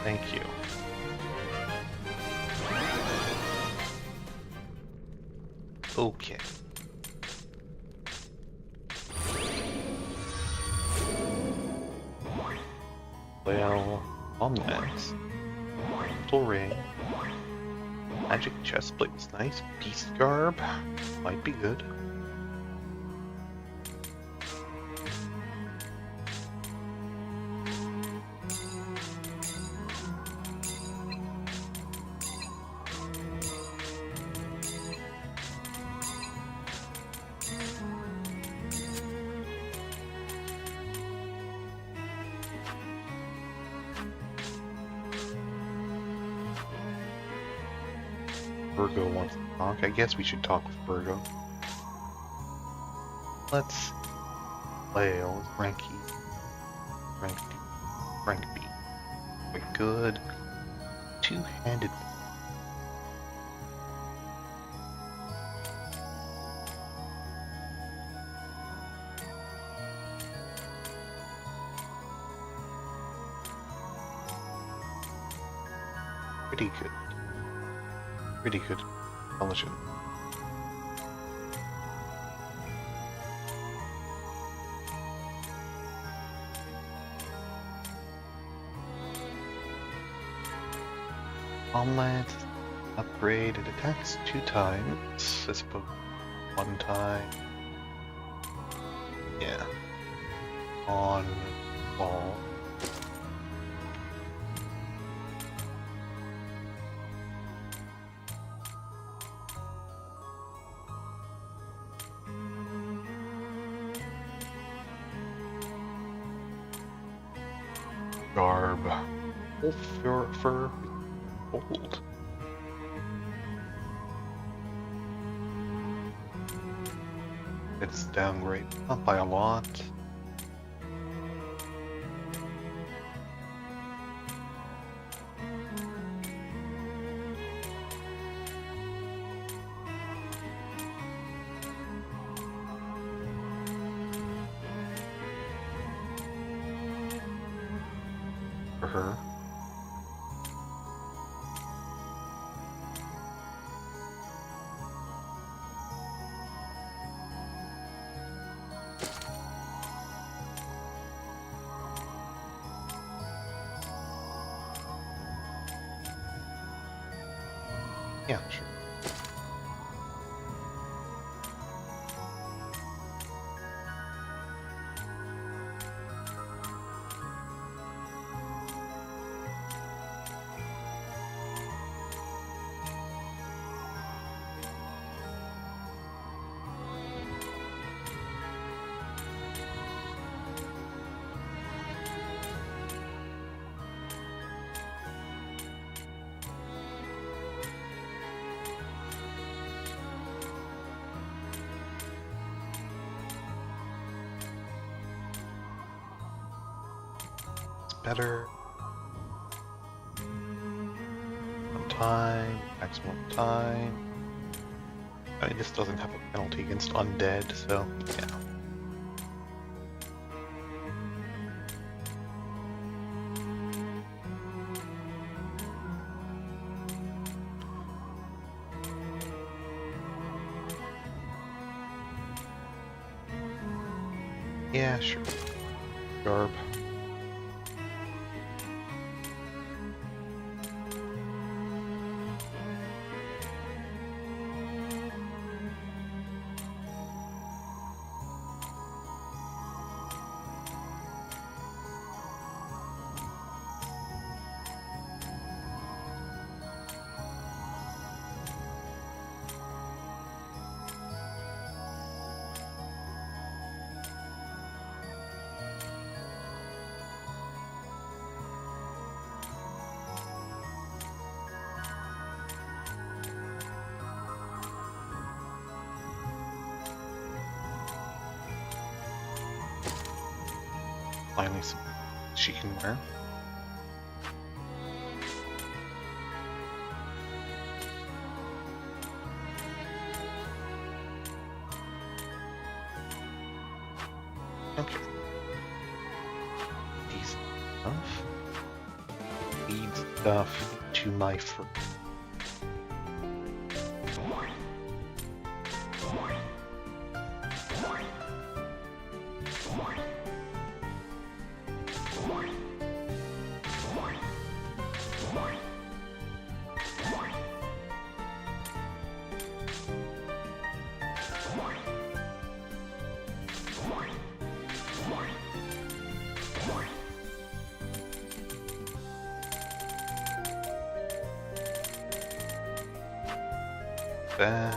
S1: Thank you. Okay. Well, on next. Little ring. Magic chestplate is nice. Beast garb might be good. Virgo wants to talk. I guess we should talk with Virgo. Let's flail, rank E, rank D, rank B. Quite good. Two-handed. Pretty good. Pretty good. Intelligent. Homeland upgrade. It attacks 2 times. I suppose 1 time. Yeah. On ball. Garb. Wolf fur. Gold. It's downgrade. Not by a lot. For her. Yeah, sure. Better. 1 time, maximum time. I mean, this doesn't have a penalty against undead, so yeah. Yeah, sure. Garb. Finally, some she can wear. Okay. These stuff. Feed stuff to my fur. That.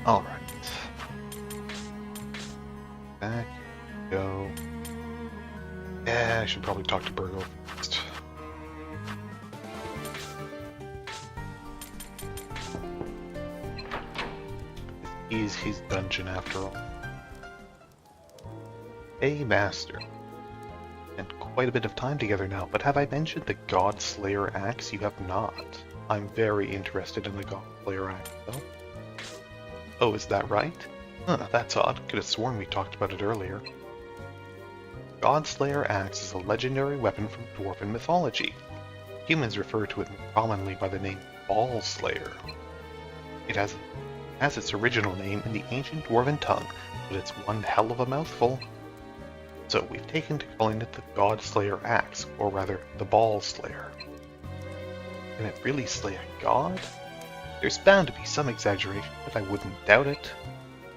S1: Alright. Back we go. Yeah, I should probably talk to Burgo first. This is his dungeon after all. Hey, Master. And quite a bit of time together now, but have I mentioned the God Slayer axe? You have not. I'm very interested in the God Slayer axe, though. Oh, is that right? Huh, that's odd. Could have sworn we talked about it earlier. God Slayer axe is a legendary weapon from Dwarven mythology. Humans refer to it more commonly by the name Baal Slayer. It has its original name in the ancient Dwarven tongue, but it's one hell of a mouthful. So we've taken to calling it the God Slayer axe, or rather, the Baal Slayer. Can it really slay a god? There's bound to be some exaggeration, but I wouldn't doubt it.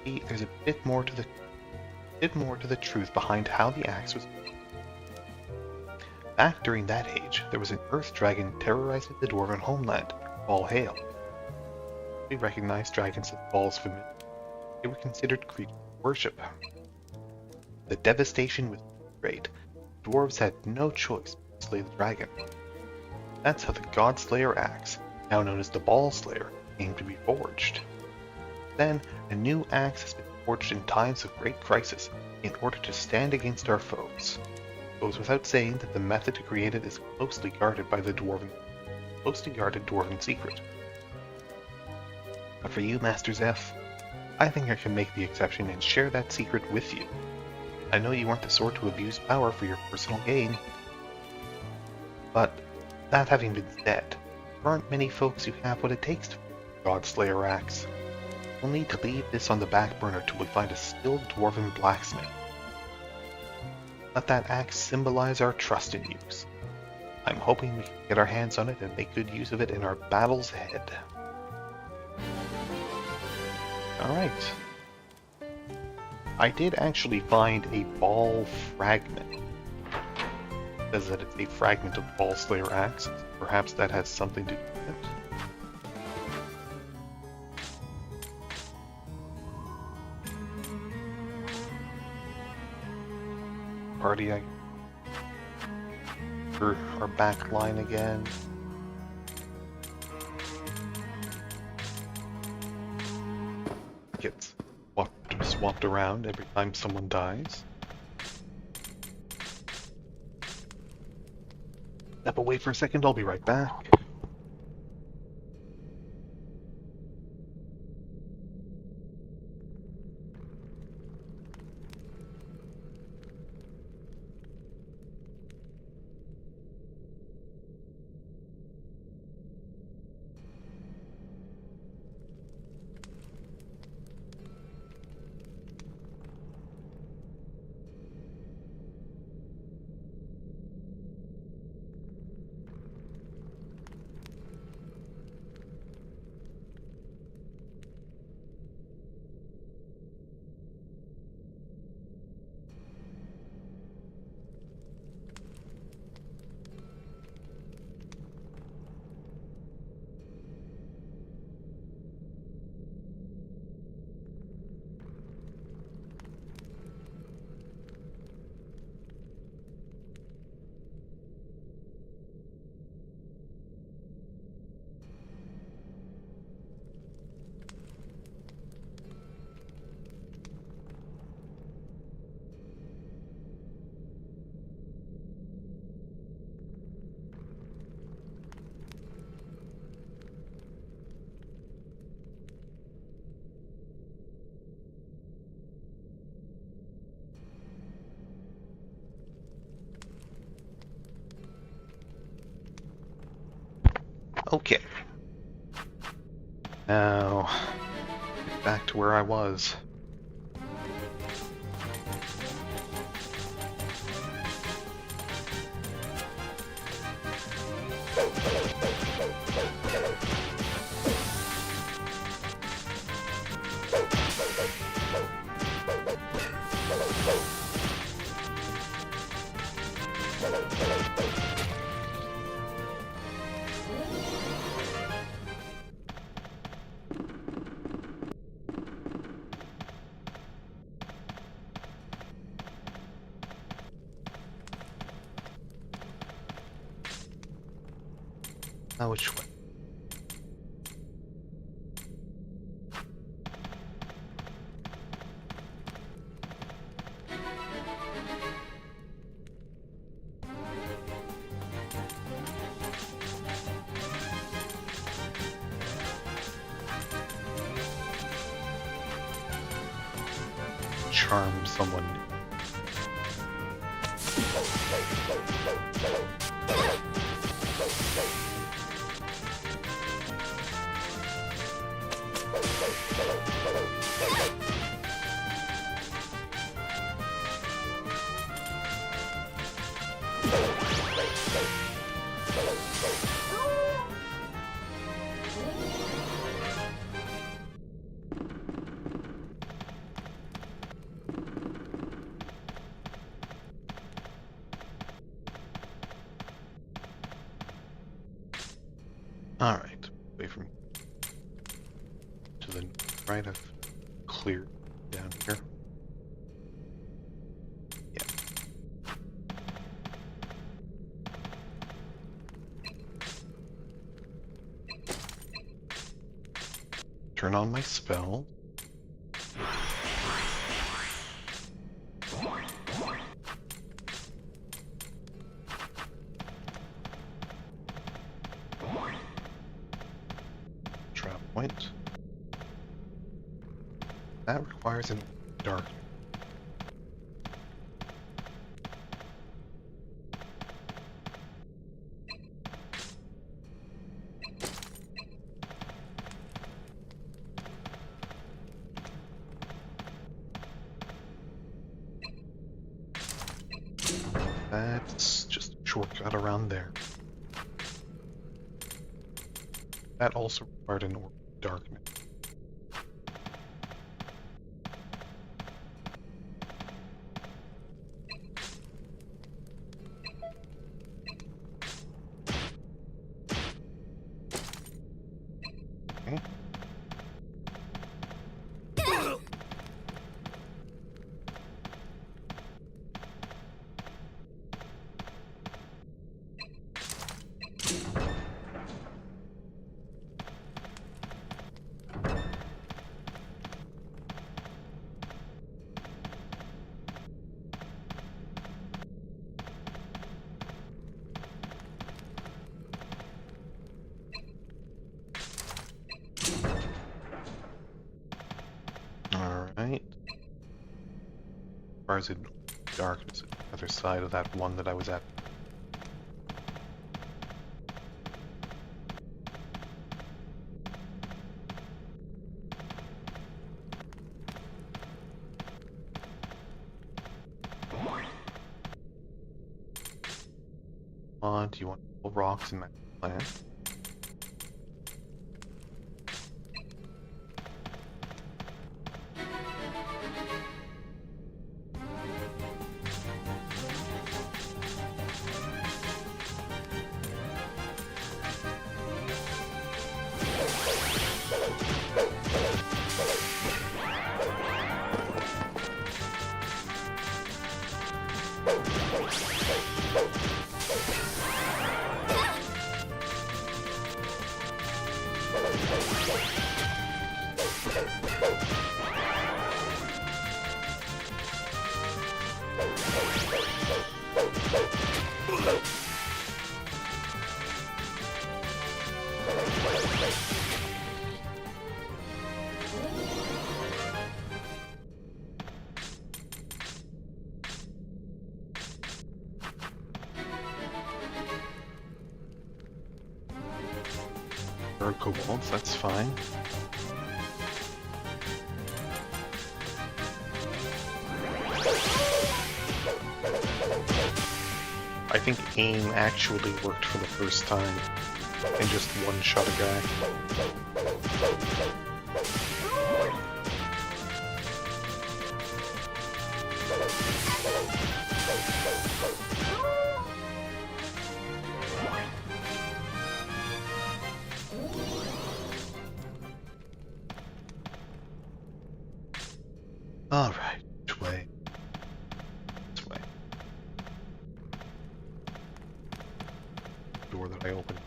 S1: See, there's a bit more to the truth behind how the axe was made. Back during that age, there was an earth dragon terrorizing the dwarven homeland, Baal Hail. We recognized dragons as Baal's familiar. They were considered creatures of worship. The devastation was great. Dwarves had no choice but to slay the dragon. That's how the God Slayer axe, now known as the Baal Slayer, came to be forged. Then, a new axe has been forged in times of great crisis in order to stand against our foes. It goes without saying that the method to create it is closely guarded Dwarven secret. But for you, Master Zeph, I think I can make the exception and share that secret with you. I know you aren't the sort to abuse power for your personal gain. But, that having been said, there aren't many folks who have what it takes to God Slayer axe. We'll need to leave this on the back burner till we find a skilled dwarven blacksmith. Let that axe symbolize our trust in use. I'm hoping we can get our hands on it and make good use of it in our battles ahead. Alright. I did actually find a Baal fragment. It says that it's a fragment of Baal Slayer axe. Perhaps that has something to do with it. Party for our back line again. Gets swapped around every time someone dies. Step away for a second, I'll be right back. Okay. Now, get back to where I was. Now which way? Charm someone. Alright, away from to the right of clear down here. Yeah. Turn on my spell. Trap point. That requires an dark. That's just a shortcut around there. That also required an orb of darkness. Okay. Alright. As far as in darkness at the other side of that one that I was at. Do you want all rocks in my plan? Or kobolds, that's fine. I think aim actually worked for the first time and just one-shot a guy. Alright, which way? This way. Door that I opened.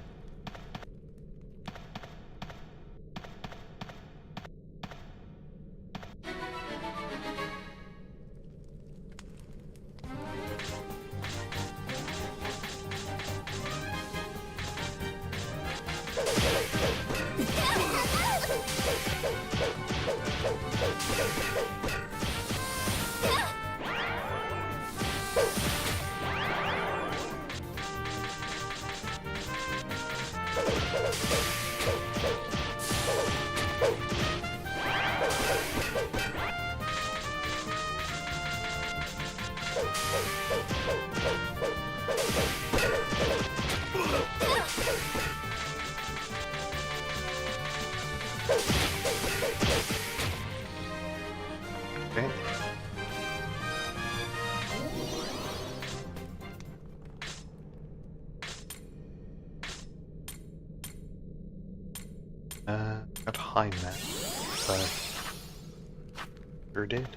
S1: Okay. Got high map, but sure did.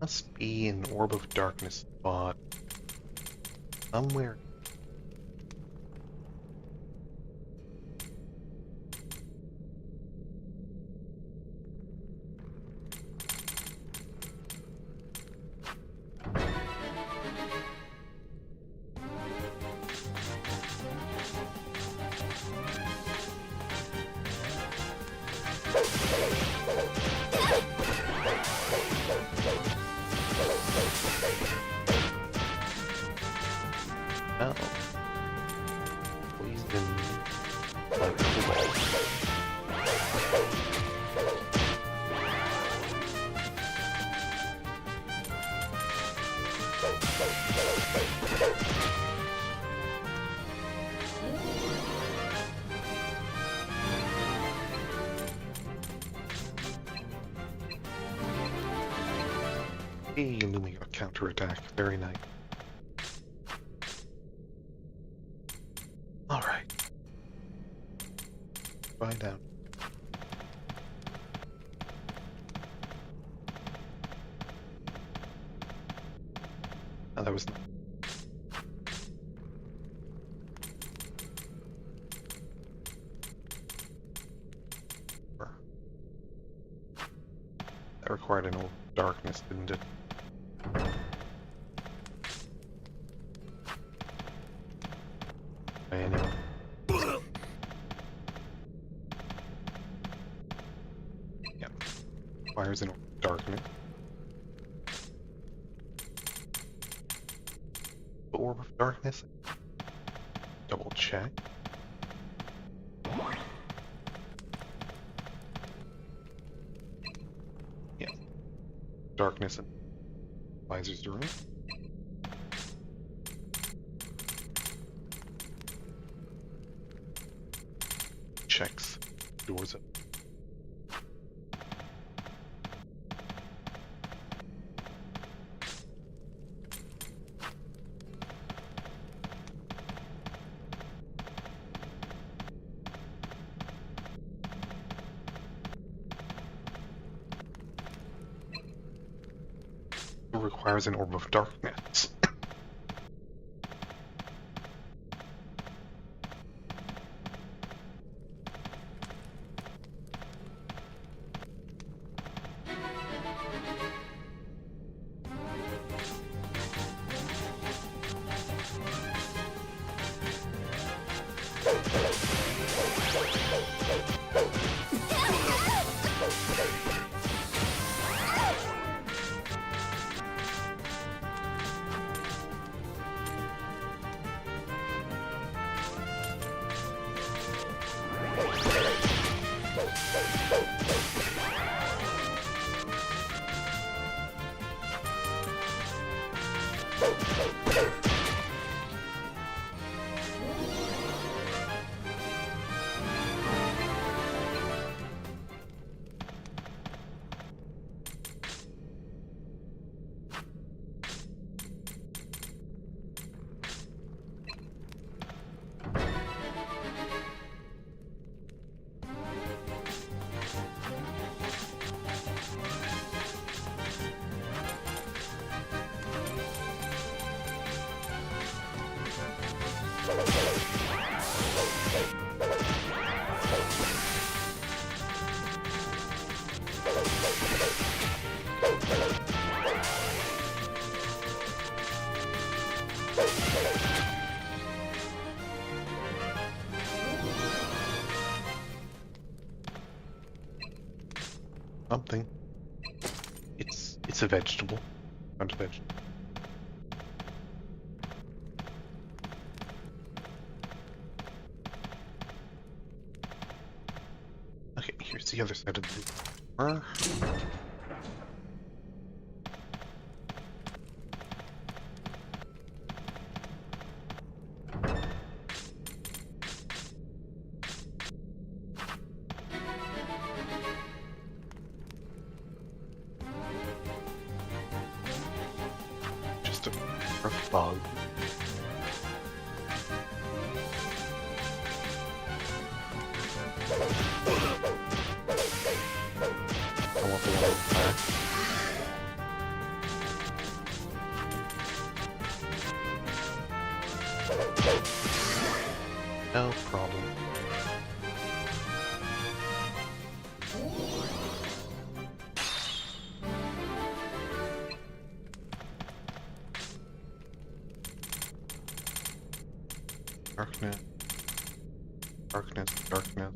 S1: Must be an orb of darkness spot somewhere. Oh. Poison. Like cobalt. Hey, Lumia counterattack. Very nice. Alright. Find out. Oh, that was... That required an orb of darkness, didn't it? Anyway. Yeah. Requires an orb of darkness. The orb of darkness? Double check. Yeah. Darkness and visors room. Checks doors up. It requires an orb of darkness. something. It's a vegetable. Not a vegetable. Okay, here's the other side of the door. Just a rough bug. I want the one back. No problem. Darkness. Darkness. Darkness.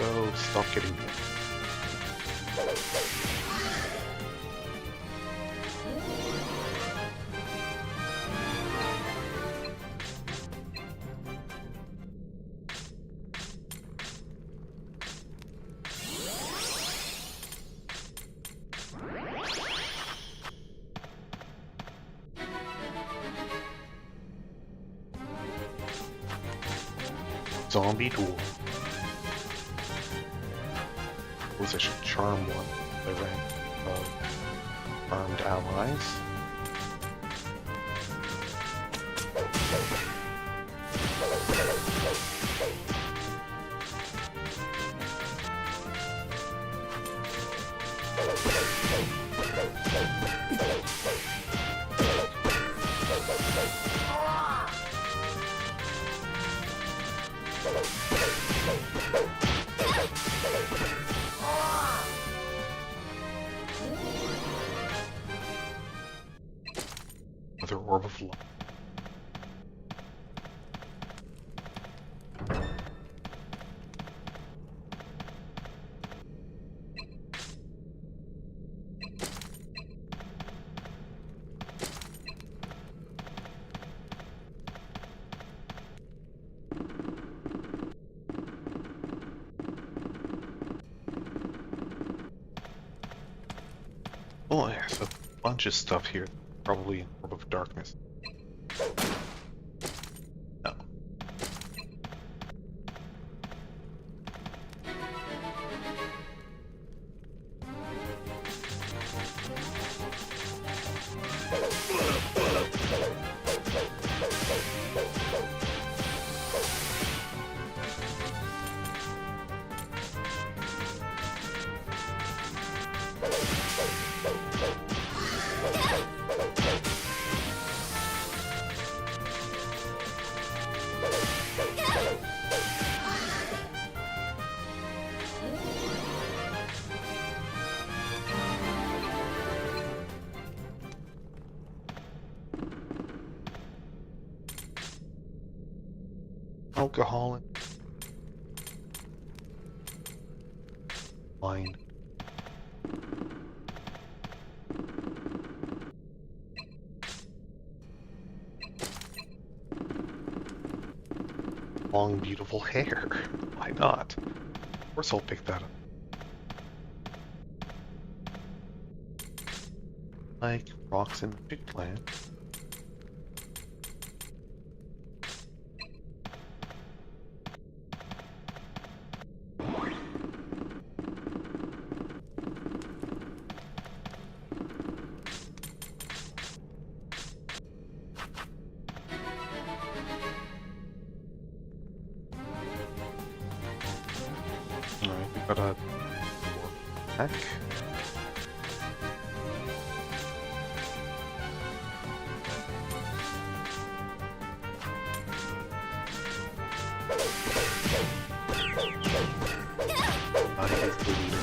S1: Oh, stop getting me. Zombie dwarf. I should charm one. The rank of armed allies. Another orb of light. Oh, there's a bunch of stuff here. Probably orb of darkness. No. Alcohol and find. Long, beautiful hair. Why not? Of course I'll pick that up. Like rocks and magic plants. Alright, we've got a pack. I is the leader.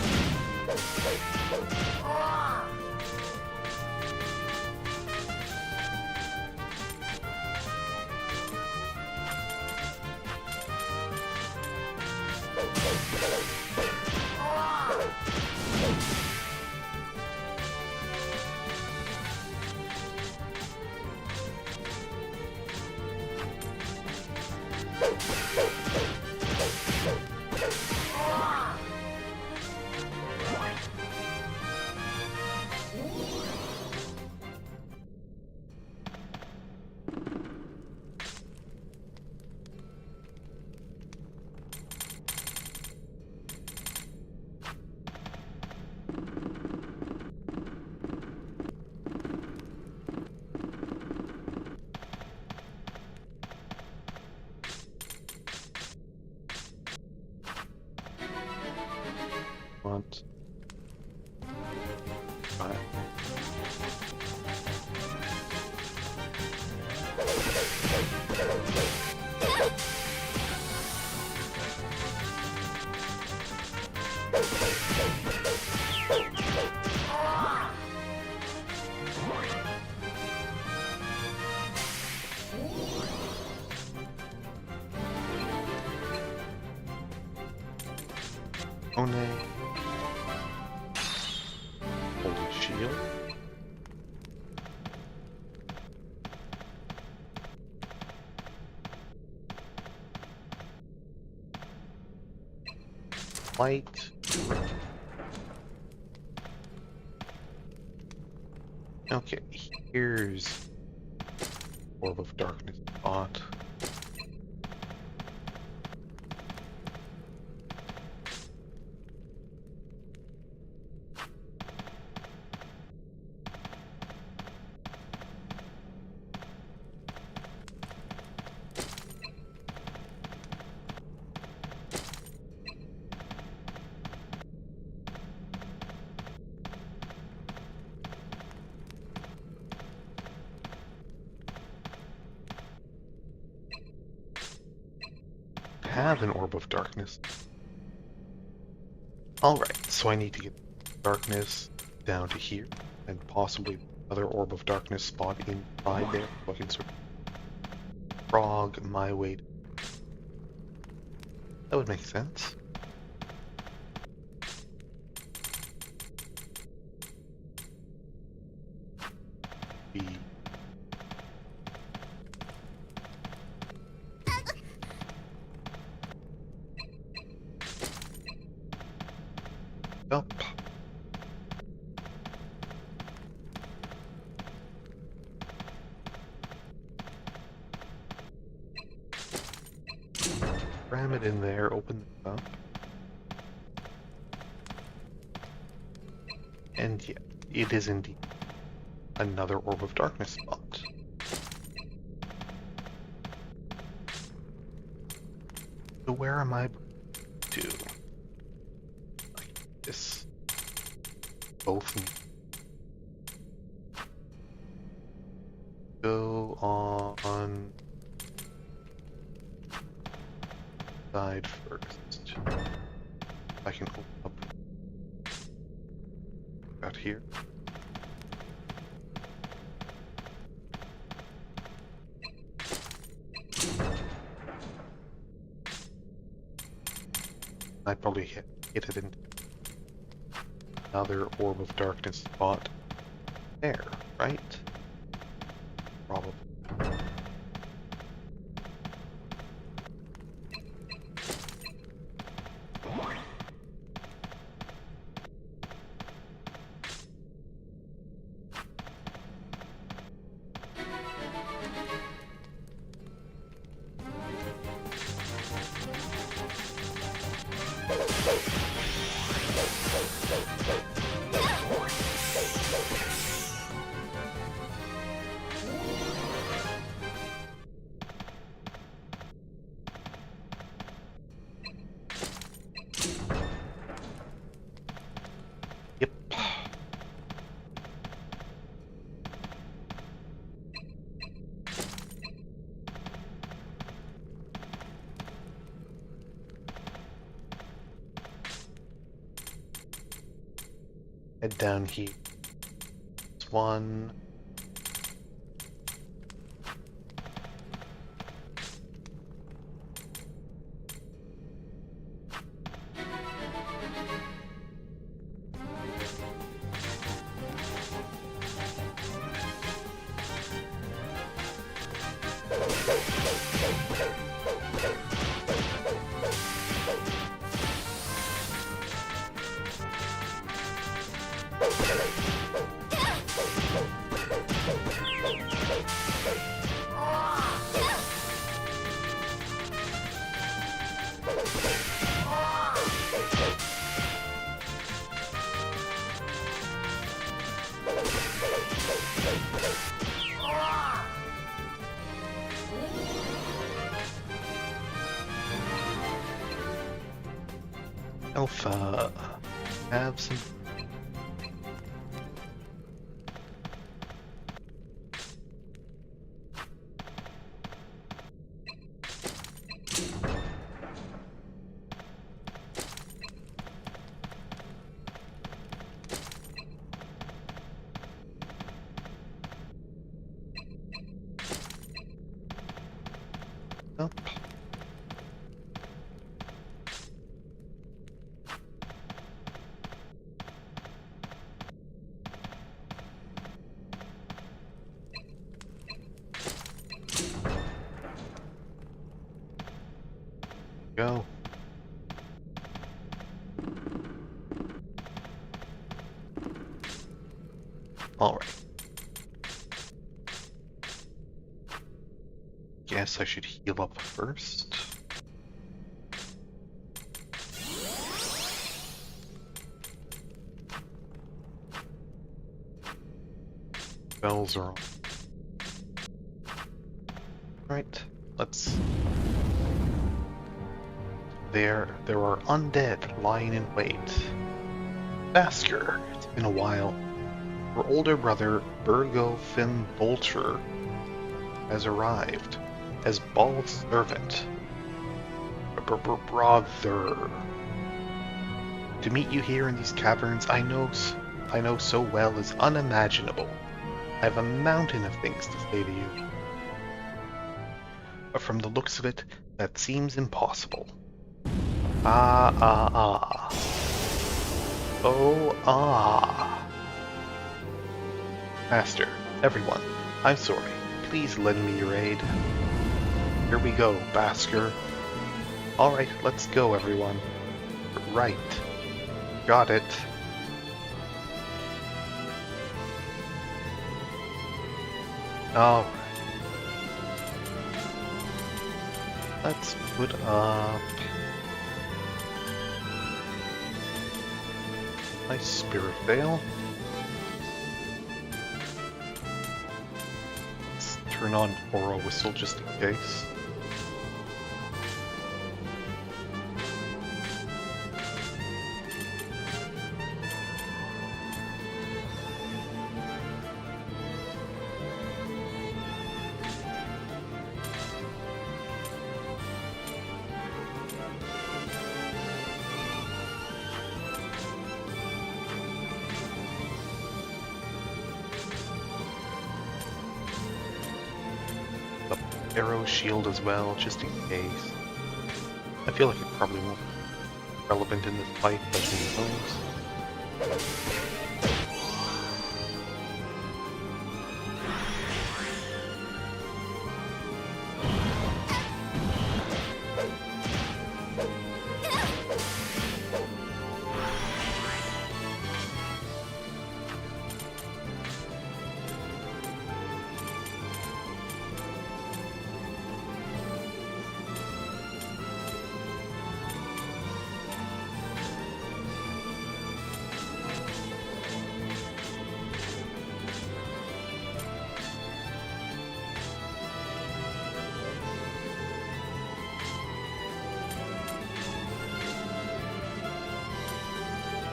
S1: Want. Right. Oh no. Holy shield. Light. Okay, here's Orb of Darkness spot. Have an Orb of Darkness. Alright, so I need to get darkness down to here, and possibly another Orb of Darkness spot inside there, so I can sort of frog my way. That would make sense. Be up. Ram it in there, open it up. And yeah, it is indeed another Orb of Darkness spot. So where am I to? This both go on side first. I can open up out here. I probably hit it in. another orb of darkness spot there, right? Probably. Yep. Head down here. This one. Alpha. Have some. Up. Go. All right. Guess I should heal up first. Bells are on. Right. Let's. There are undead lying in wait. Baskur, it's been a while. Her older brother, Burgo Finn Vulture, has arrived as Baal's servant. Brother. To meet you here in these caverns, I know so well is unimaginable. I have a mountain of things to say to you. But from the looks of it, that seems impossible. Oh, Master, everyone, I'm sorry. Please lend me your aid. Here we go, Baskur. Alright, let's go, everyone. Right. Got it. Alright. Let's put up nice spirit veil. Let's turn on Aura Whistle just in case. Arrow shield as well, just in case. I feel like it probably won't be relevant in this fight, but who knows?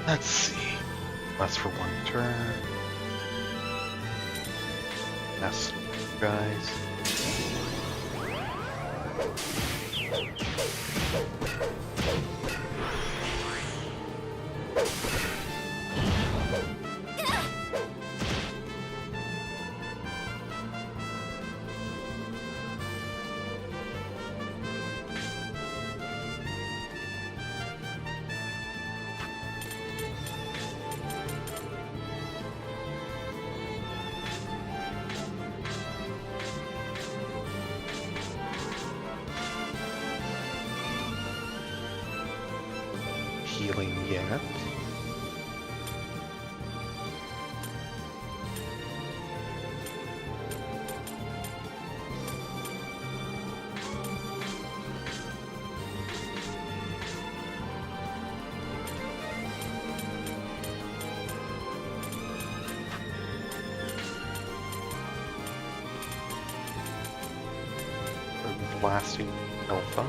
S1: Let's see. That's for one turn. That's guys. Healing yet. Blasting Alpha.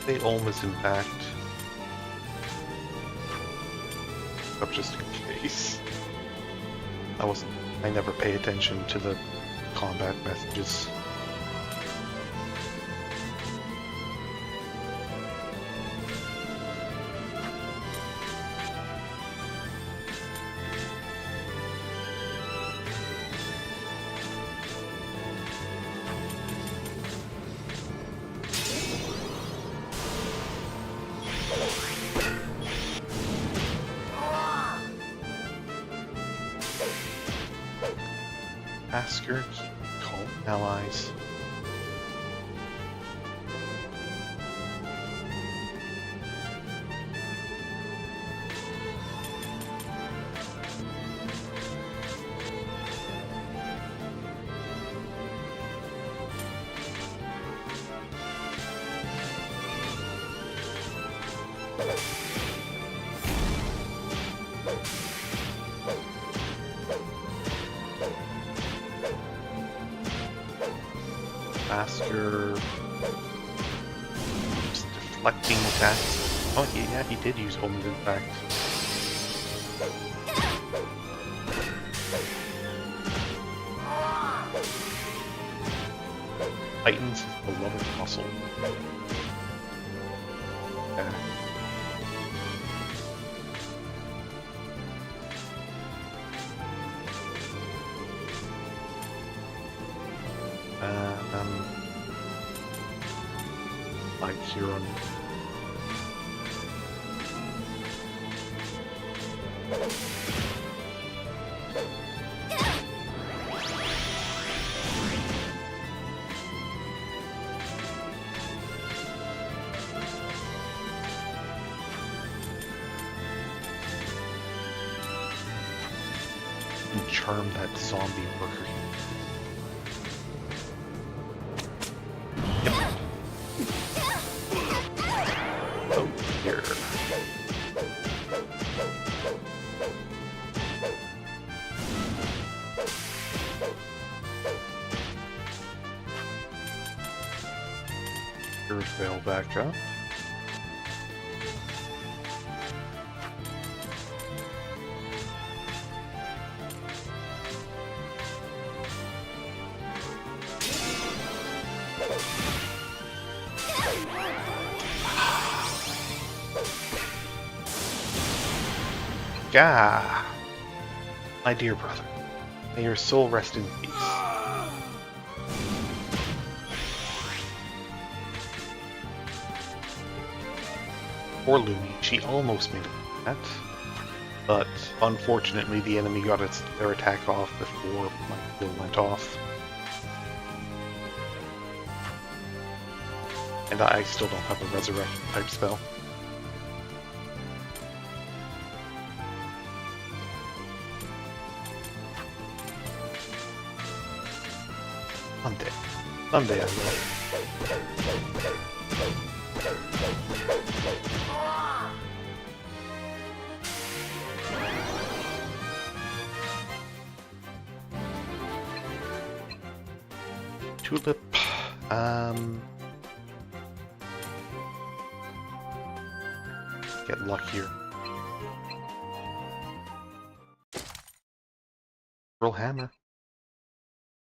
S1: They almost impact. But just in case. I never pay attention to the combat messages. Baskur, call allies. Baskur just deflecting attacks. Oh yeah, he did use Omen's Impact. Titans his beloved muscle. Yeah. Like Huron. And charm that zombie worker. Veil backdrop. Yeah. My dear brother, may your soul rest in peace. Poor Lumi, she almost made it that, but unfortunately the enemy got their attack off before my skill went off. And I still don't have a resurrection type spell. Someday. Someday I will. Tulip. Get luckier. Mithril hammer.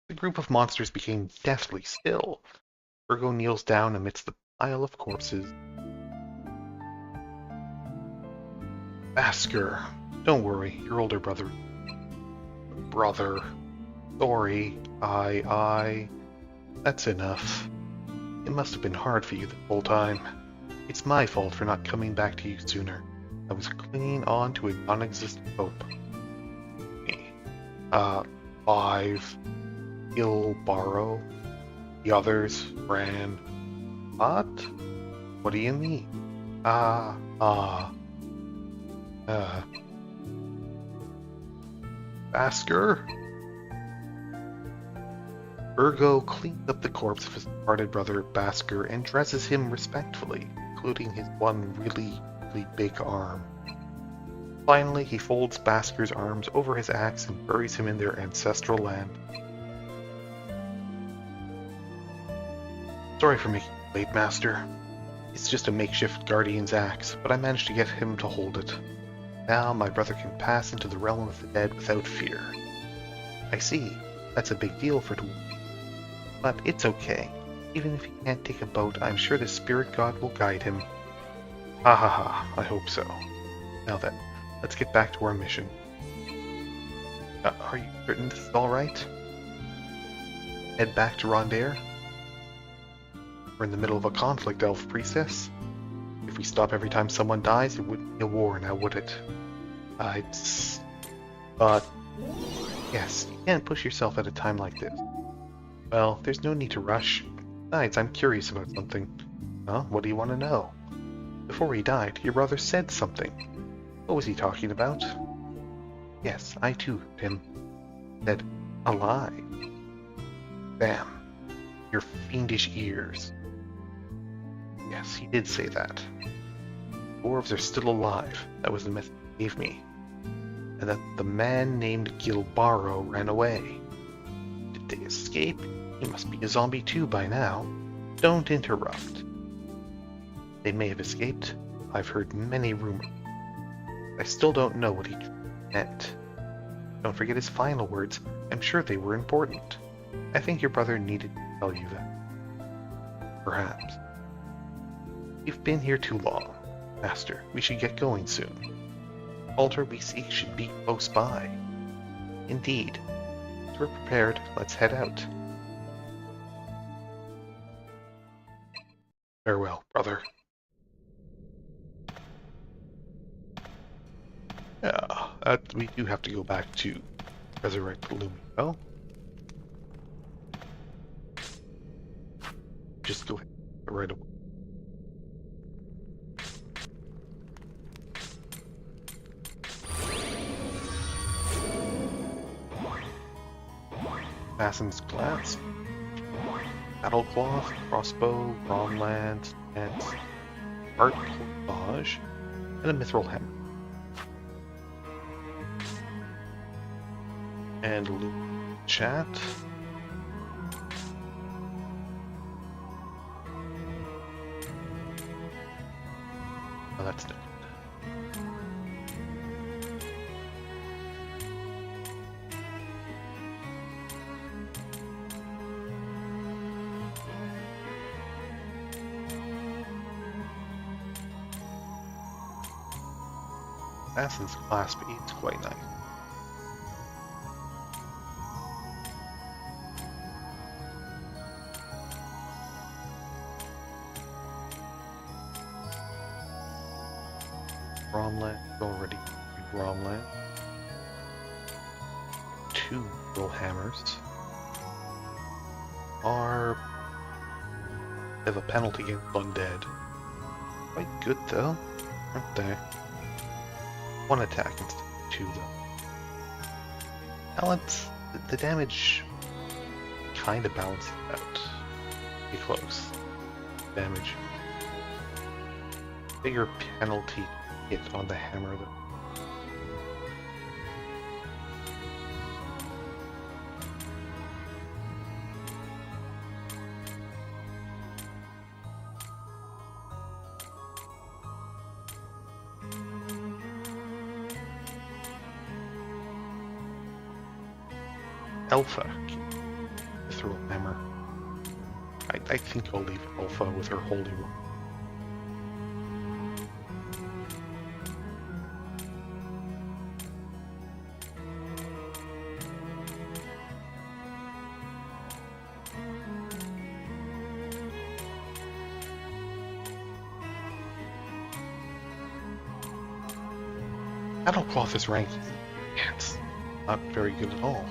S1: The group of monsters became deathly still. Virgo kneels down amidst the pile of corpses. Baskur, don't worry, your older brother. Sorry, That's enough. It must have been hard for you the whole time. It's my fault for not coming back to you sooner. I was clinging on to a non-existent hope. 5. He'll borrow. The others ran. What? What do you mean? Baskur? Virgo cleans up the corpse of his departed brother Baskur and dresses him respectfully, including his one really big arm. Finally, he folds Baskur's arms over his axe and buries him in their ancestral land. Sorry for making you late, Master. It's just a makeshift guardian's axe, but I managed to get him to hold it. Now my brother can pass into the realm of the dead without fear. I see. That's a big deal for Dwarf. But it's okay. Even if he can't take a boat, I'm sure the spirit god will guide him. Ha ha ha, I hope so. Now then, let's get back to our mission. Are you certain this is alright? Head back to Rondair? We're in the middle of a conflict, Elf Priestess. If we stop every time someone dies, it wouldn't be a war now, would it? But... yes, you can't push yourself at a time like this. Well, there's no need to rush. Besides, I'm curious about something. Huh? What do you want to know? Before he died, your brother said something. What was he talking about? Yes, I too heard him. Said, alive. Damn. Your fiendish ears. Yes, he did say that. Dwarves are still alive. That was the message he gave me. And that the man named Gilbaro ran away. Did they escape? He must be a zombie too by now. Don't interrupt. They may have escaped. I've heard many rumors. I still don't know what he meant. Don't forget his final words. I'm sure they were important. I think your brother needed to tell you that. Perhaps. You've been here too long. Master, we should get going soon. The altar we seek should be close by. Indeed. As we're prepared, let's head out. Farewell, brother. Yeah, we do have to go back to resurrect Lumio. Just go ahead right away. Fasten's glass, battle cloth, crossbow, romland, and art clothage, and a mithril hammer. And loot chat. Oh, that's different. Assassin's clasp is quite nice. Bromland, already Bromland. 2 roll hammers are a bit of a penalty against undead. Quite good though, aren't they? 1 attack instead of 2 though. Now let's the damage kind of balances out. Be close. Damage. Bigger penalty hit on the hammer though. Alpha. Mithril hammer. I think I'll leave Alpha with her holy one. Battlecloth is ranked. Yeah, it's not very good at all.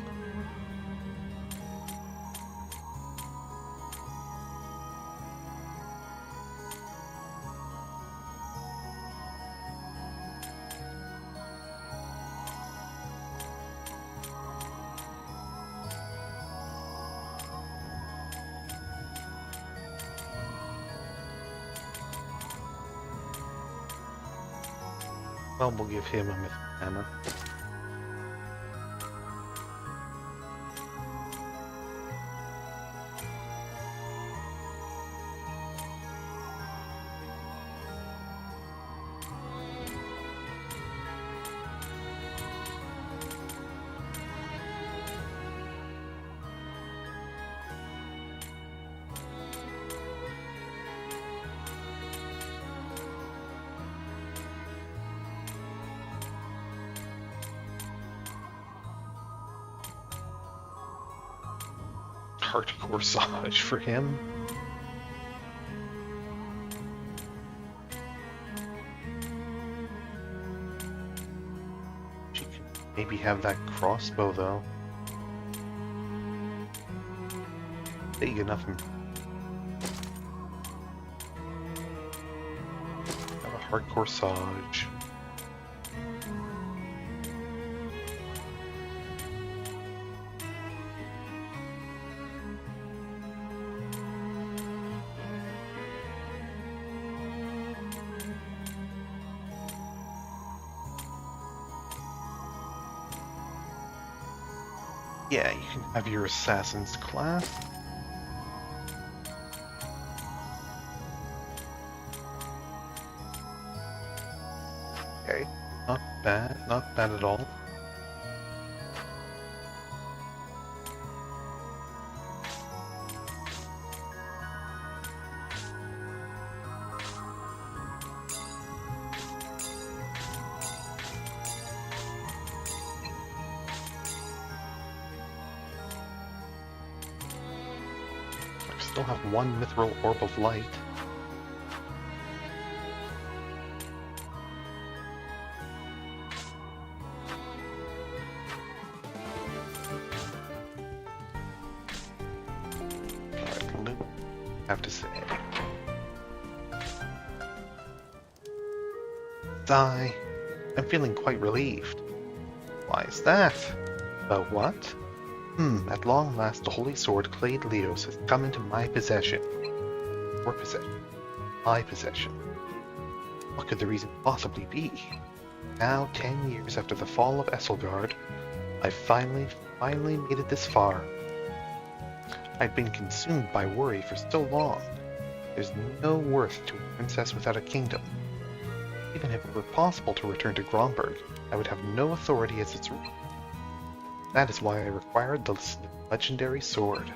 S1: Well, we'll give him a mithril hammer. Heart corsage for him. She could maybe have that crossbow though. Big enough. Have a heart corsage. Yeah, you can have your assassin's class. Okay, not bad at all. Still have 1 mithril orb of light. Alright, have to say. Sigh. I'm feeling quite relieved. Why is that? What? At long last the holy sword Clade Leos has come into my possession. Your possession. My possession. What could the reason possibly be? Now, 10 years after the fall of Esselgard, I've finally made it this far. I've been consumed by worry for so long. There's no worth to a princess without a kingdom. Even if it were possible to return to Gromberg, I would have no authority as its ruler. That is why I required the legendary sword,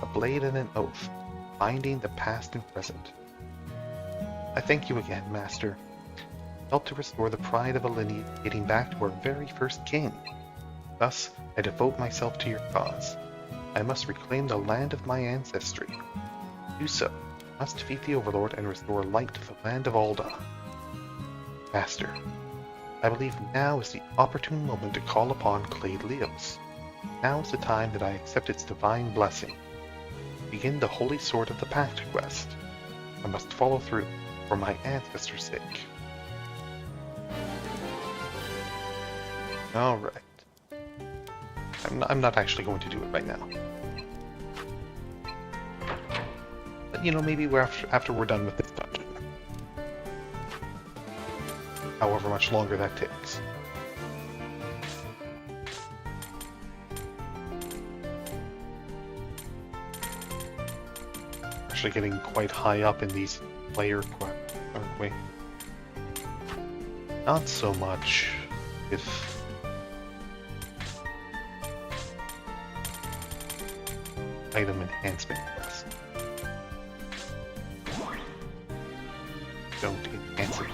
S1: a blade and an oath, binding the past and present. I thank you again, Master. Help to restore the pride of a lineage dating back to our very first king. Thus, I devote myself to your cause. I must reclaim the land of my ancestry. To do so, I must defeat the Overlord and restore light to the land of Alda. Master, I believe now is the opportune moment to call upon Clade Leos. Now is the time that I accept its divine blessing. Begin the Holy Sword of the Pact quest. I must follow through, for my ancestors' sake. Alright. I'm not actually going to do it right now. But, you know, maybe after we're done with this dungeon. However much longer that takes. Actually getting quite high up in these player quests, aren't we? Not so much with item enhancement quests. Don't enhance it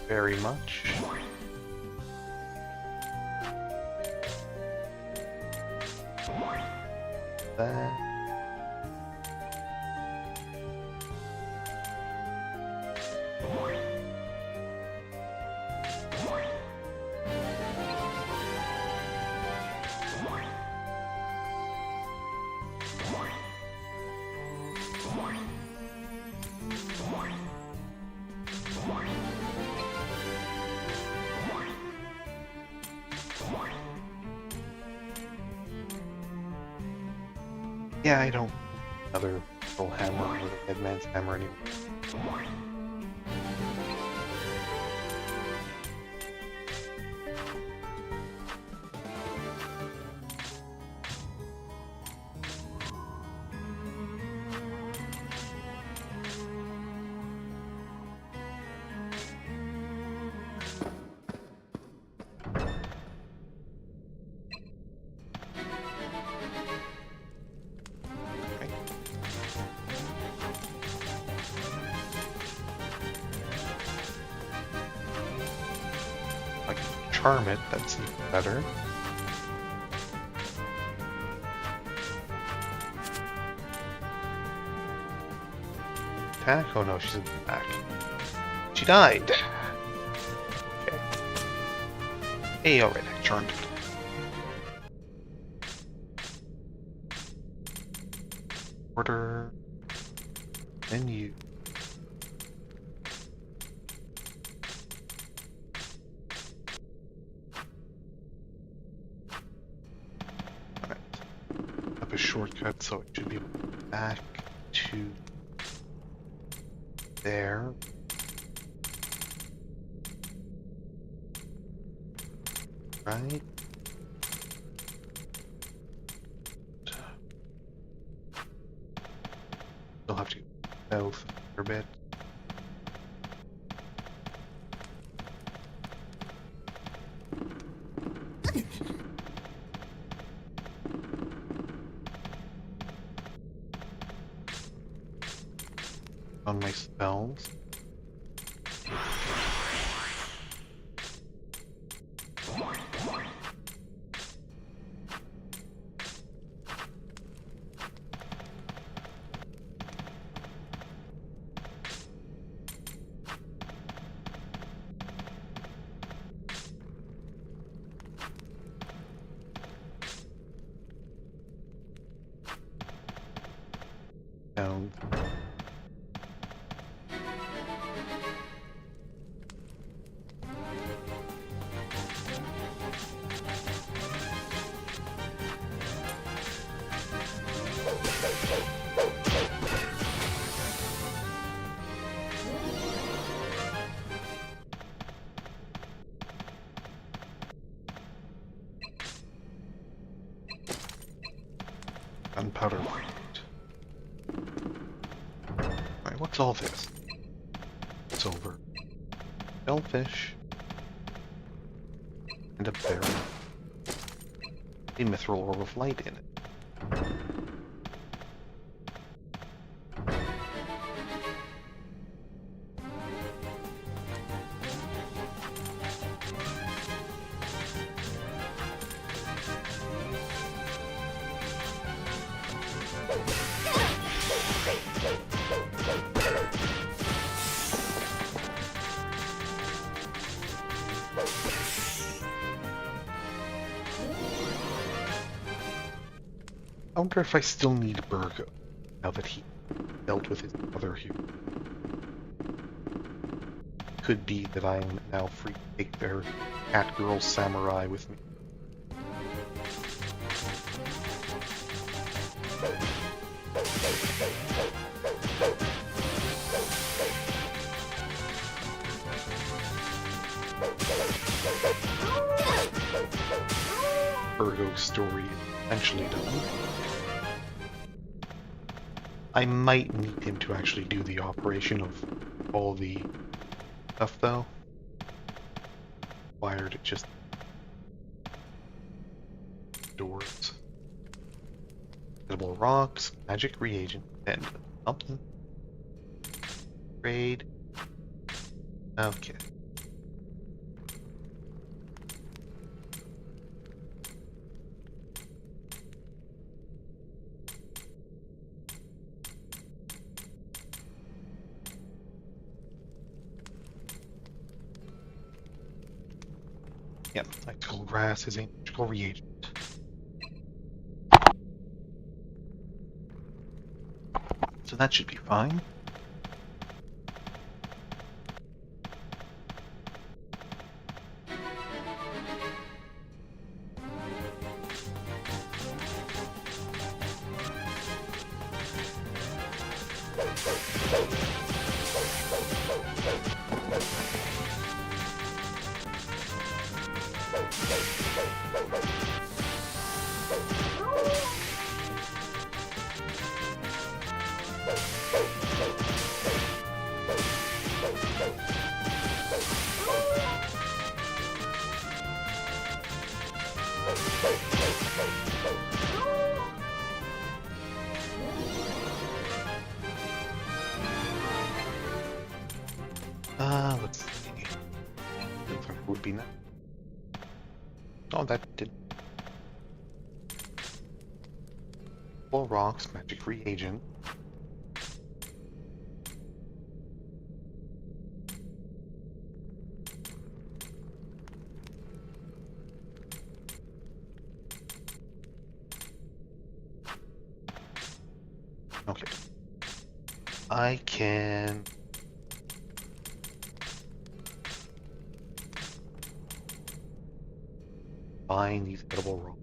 S1: very much. That. Yeah, I don't. Another full hammer with a headman's hammer anyway. Charm it, that's even better. Attack? Oh no, she's in the back. She died! Okay. Hey, alright, I charmed it. Order. Menu. A shortcut, so it should be back to there. Right? Still have to go south for a bit. On my spells. Down. Gunpowder light. Alright, what's all this? Silver. Shellfish. And a barrel. A mithril orb of light in it. wonder if I still need Burgo, now that he dealt with his other hero. Could be that I am now free to take their cat girl samurai with me. Burgo's story is essentially done. I might need him to actually do the operation of all the stuff, though. Wired it just doors. Edible rocks, magic reagent, and something. Trade. Okay. Yep, magical grass is a magical reagent. So that should be fine. Let's see. It would be nice. Oh, that did. Full rocks, magic reagent. Okay. I can find these edible rocks.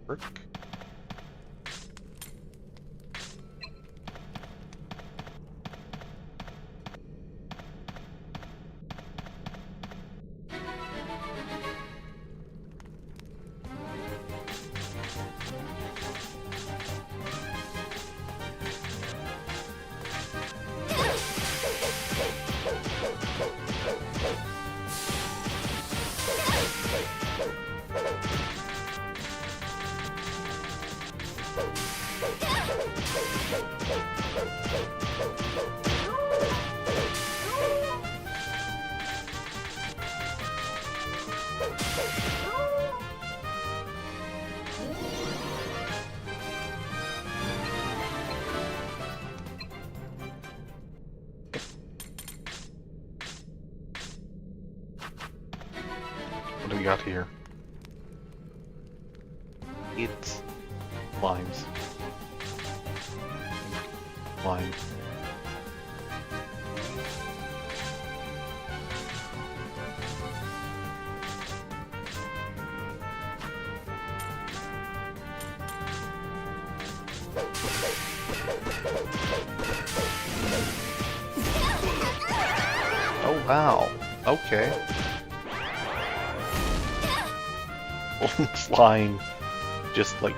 S1: Work. What do we got here? It's limes. Lime. Oh wow. Okay. Slime just like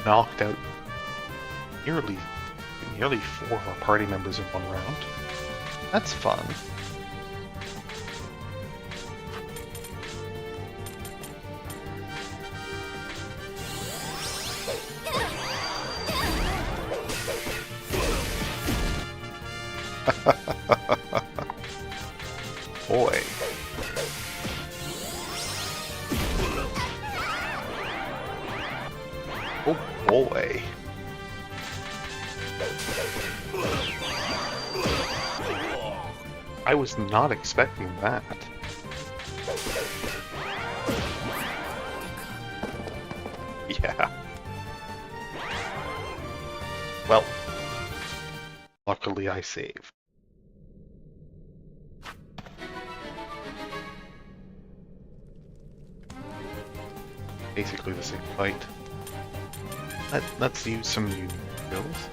S1: knocked out nearly 4 of our party members in one round. That's fun. Boy. Oh boy. I was not expecting that. Yeah. Well, luckily I saved. Basically the same fight. Let's use some new skills.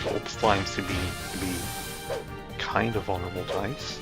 S1: Gold slimes to be kind of vulnerable to ice.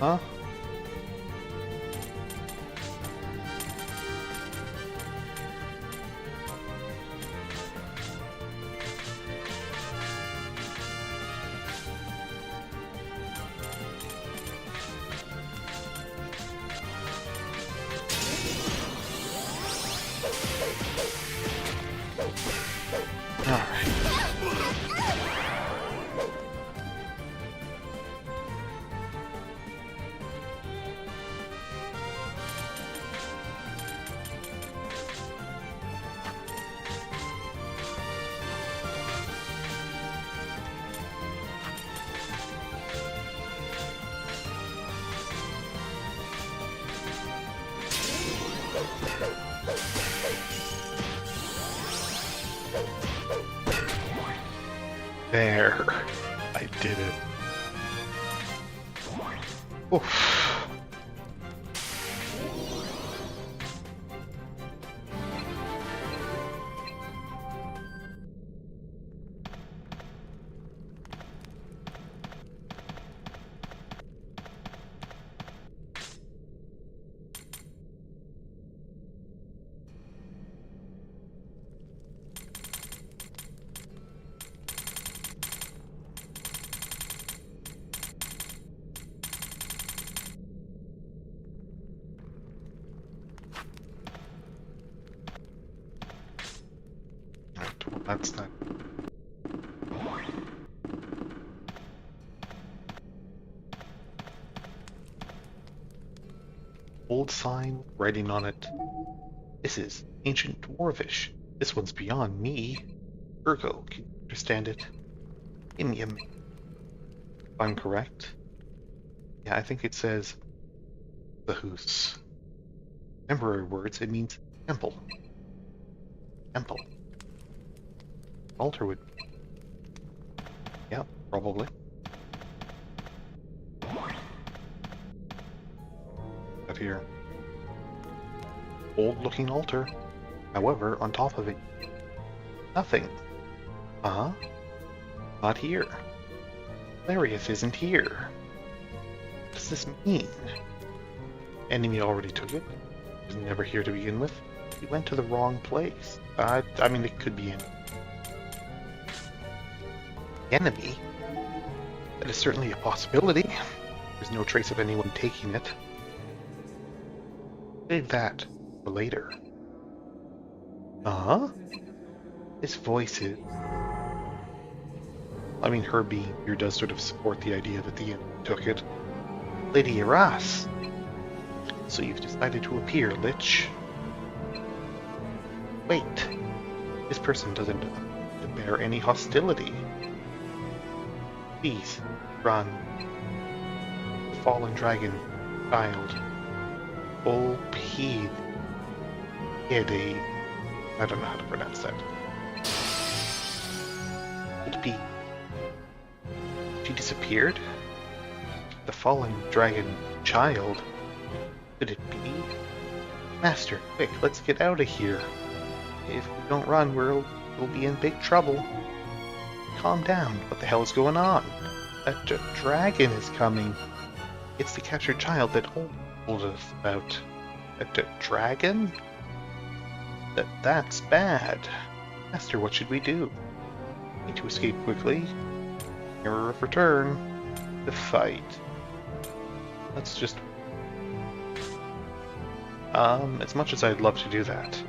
S1: Huh? There. I did it. Oof. That's that. Old sign, writing on it. This is ancient Dwarvish. This one's beyond me. Virgo, can you understand it? Imium. If I'm correct. Yeah, I think it says the Hoos. Temporary words, it means temple. Temple. Altar would. Yeah, probably. Up here. old-looking altar. However, on top of it, nothing. Huh? Not here. Larius isn't here. What does this mean? Enemy already took it. He was never here to begin with. He went to the wrong place. I mean, it could be an enemy. That is certainly a possibility. There's no trace of anyone taking it. Save that for later. Uh-huh? This voice is... I mean, her being here does sort of support the idea that the enemy took it. Lady Eras! So you've decided to appear, Lich. Wait. This person doesn't bear any hostility. Please, run. The fallen dragon child. Olpid. Ide. I don't know how to pronounce that. Could be. She disappeared? The fallen dragon child? Could it be? Master, quick, let's get out of here. If we don't run, we'll be in big trouble. Calm down. What the hell is going on? A dragon is coming. It's the captured child that Old told us about. A dragon? That's bad. Master, what should we do? Need to escape quickly. Mirror of return. The fight. Let's just... as much as I'd love to do that,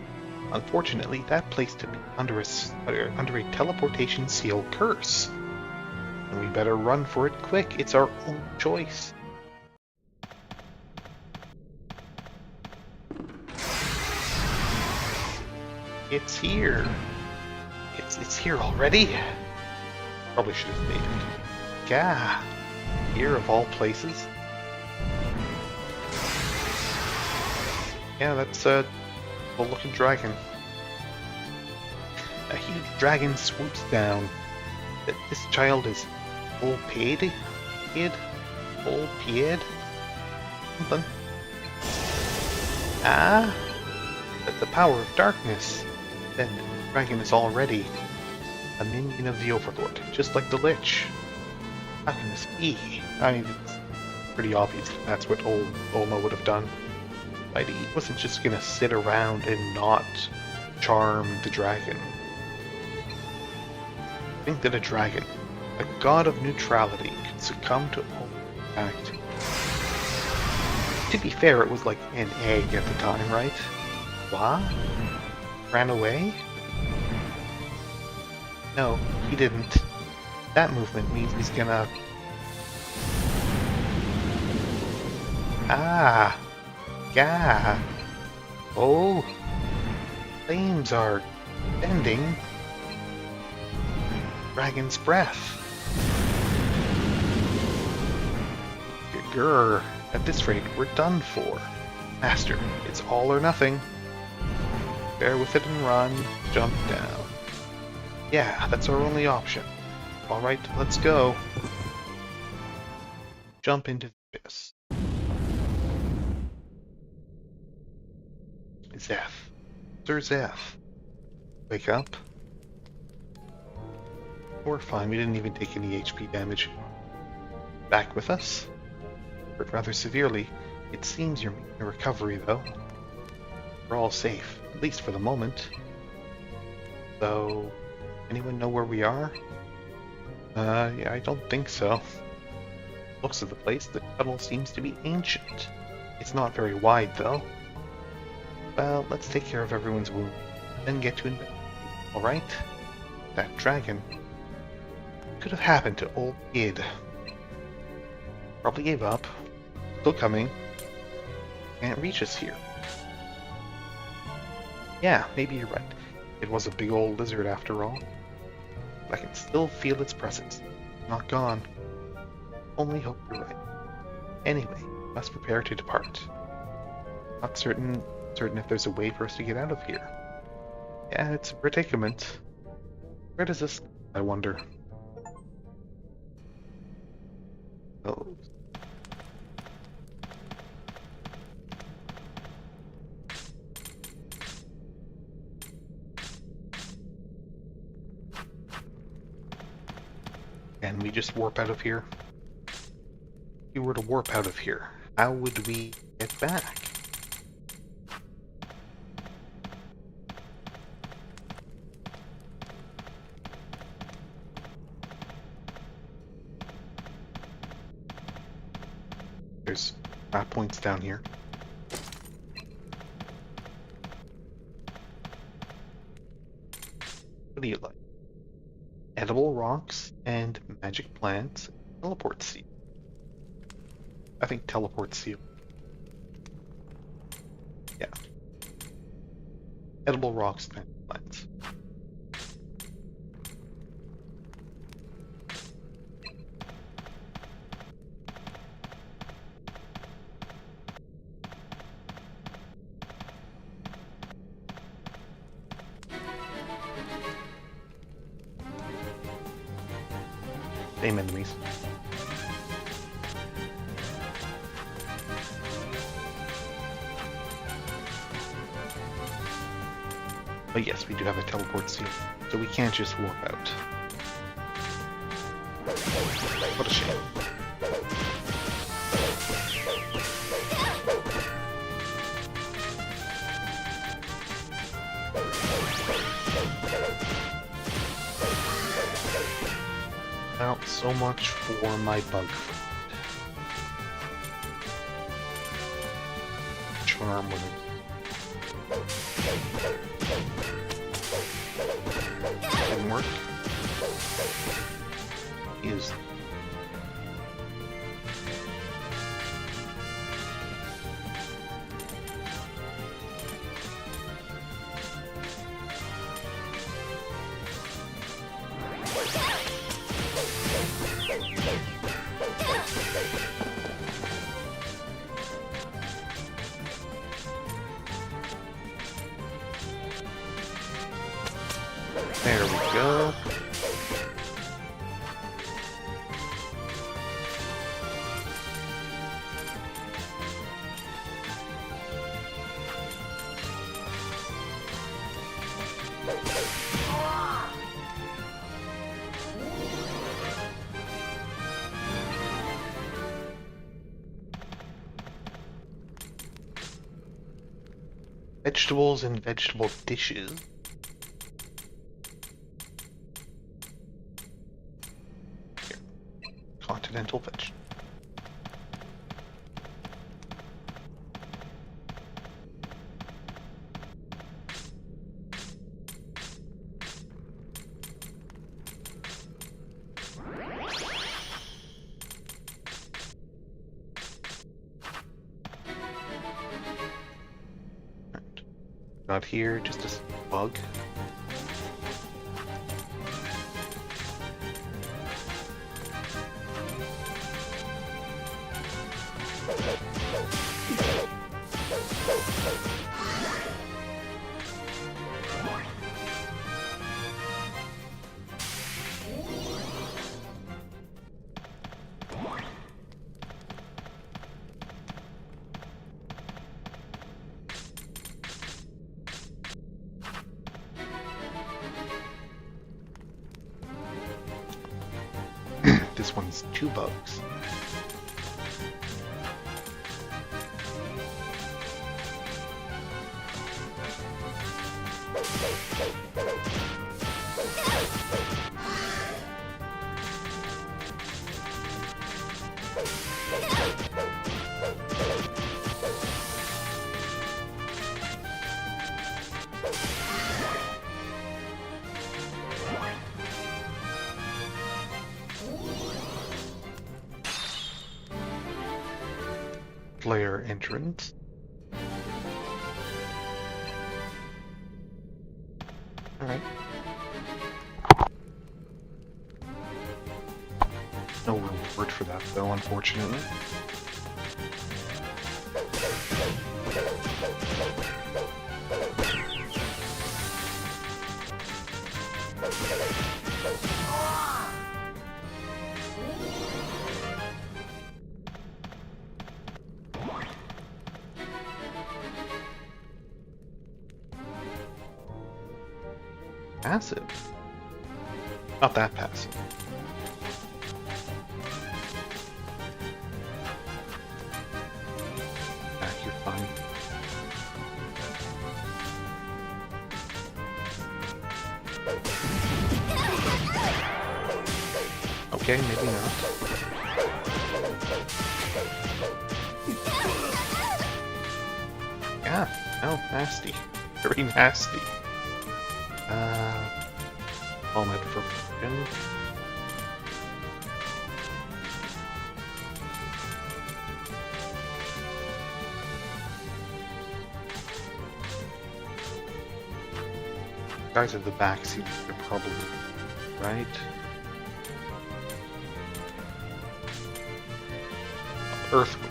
S1: unfortunately, that place to be under a teleportation seal curse. And we better run for it quick. It's our own choice. It's here. It's here already. Probably should have saved. Gah. Here of all places. Yeah, that's a cool-looking dragon. A huge dragon swoops down. This child is Olpid? Olpid? Something. Ah? The power of darkness. Then the dragon is already a minion of the Overlord, just like the Lich. How can this be? I mean, it's pretty obvious that's what Olma would have done. Right? He wasn't just gonna sit around and not charm the dragon. Think that a dragon, a god of neutrality, could succumb to Olma's act. To be fair, it was like an egg at the time, right? What? Ran away? No, he didn't. That movement means he's gonna... Ah! Gah! Oh! Flames are bending. Dragon's breath. Grr. At this rate, we're done for. Master, it's all or nothing. Bear with it and run. Jump down. Yeah, that's our only option. Alright, let's go. Jump into the abyss. Zeph. Sir Zeph. Wake up. We're fine, we didn't even take any HP damage. Back with us? Hurt rather severely. It seems you're making a recovery, though. We're all safe, at least for the moment. So, anyone know where we are? Yeah, I don't think so. Looks of the place, the tunnel seems to be ancient. It's not very wide, though. Well, let's take care of everyone's wound, then get to investigate. Alright? That dragon. What could have happened to old Id? Probably gave up. Still coming. Can't reach us here. Yeah, maybe you're right. It was a big old lizard after all. I can still feel its presence. Not gone. Only hope you're right. Anyway, must prepare to depart. Not certain if there's a way for us to get out of here. Yeah, it's a predicament. Where does this... I wonder. Oh. Can we just warp out of here? If we were to warp out of here, how would we get back? There's map points down here. What do you like? Edible rocks and magic plants. Teleport seal. I think teleport seal. Yeah. Edible rocks and magic plants. Same enemies. But yes, we do have a teleport seal, so we can't just warp out. What a shame. Well, so much for my bug food. Charm with it. Didn't work. Is there we go. Vegetables and vegetable dishes. Here. Continental vegetable. Not here, just a bug. This one's 2 bugs. Player entrance. Alright. No reward for that though, unfortunately. Passive. Not that passive. Okay, maybe not. Yeah, no, nasty. Very nasty. All my protection. Guys at the back seem like they're probably right. Earth was.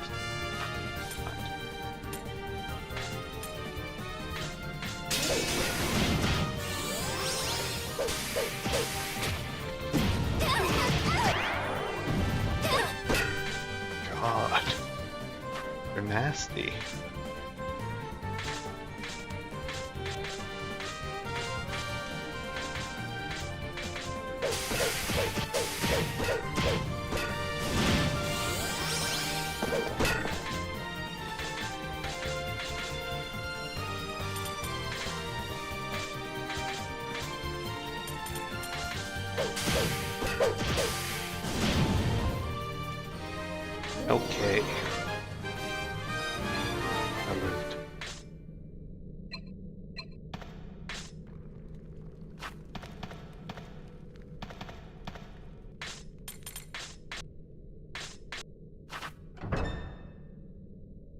S1: God, they're nasty. Okay. I lived.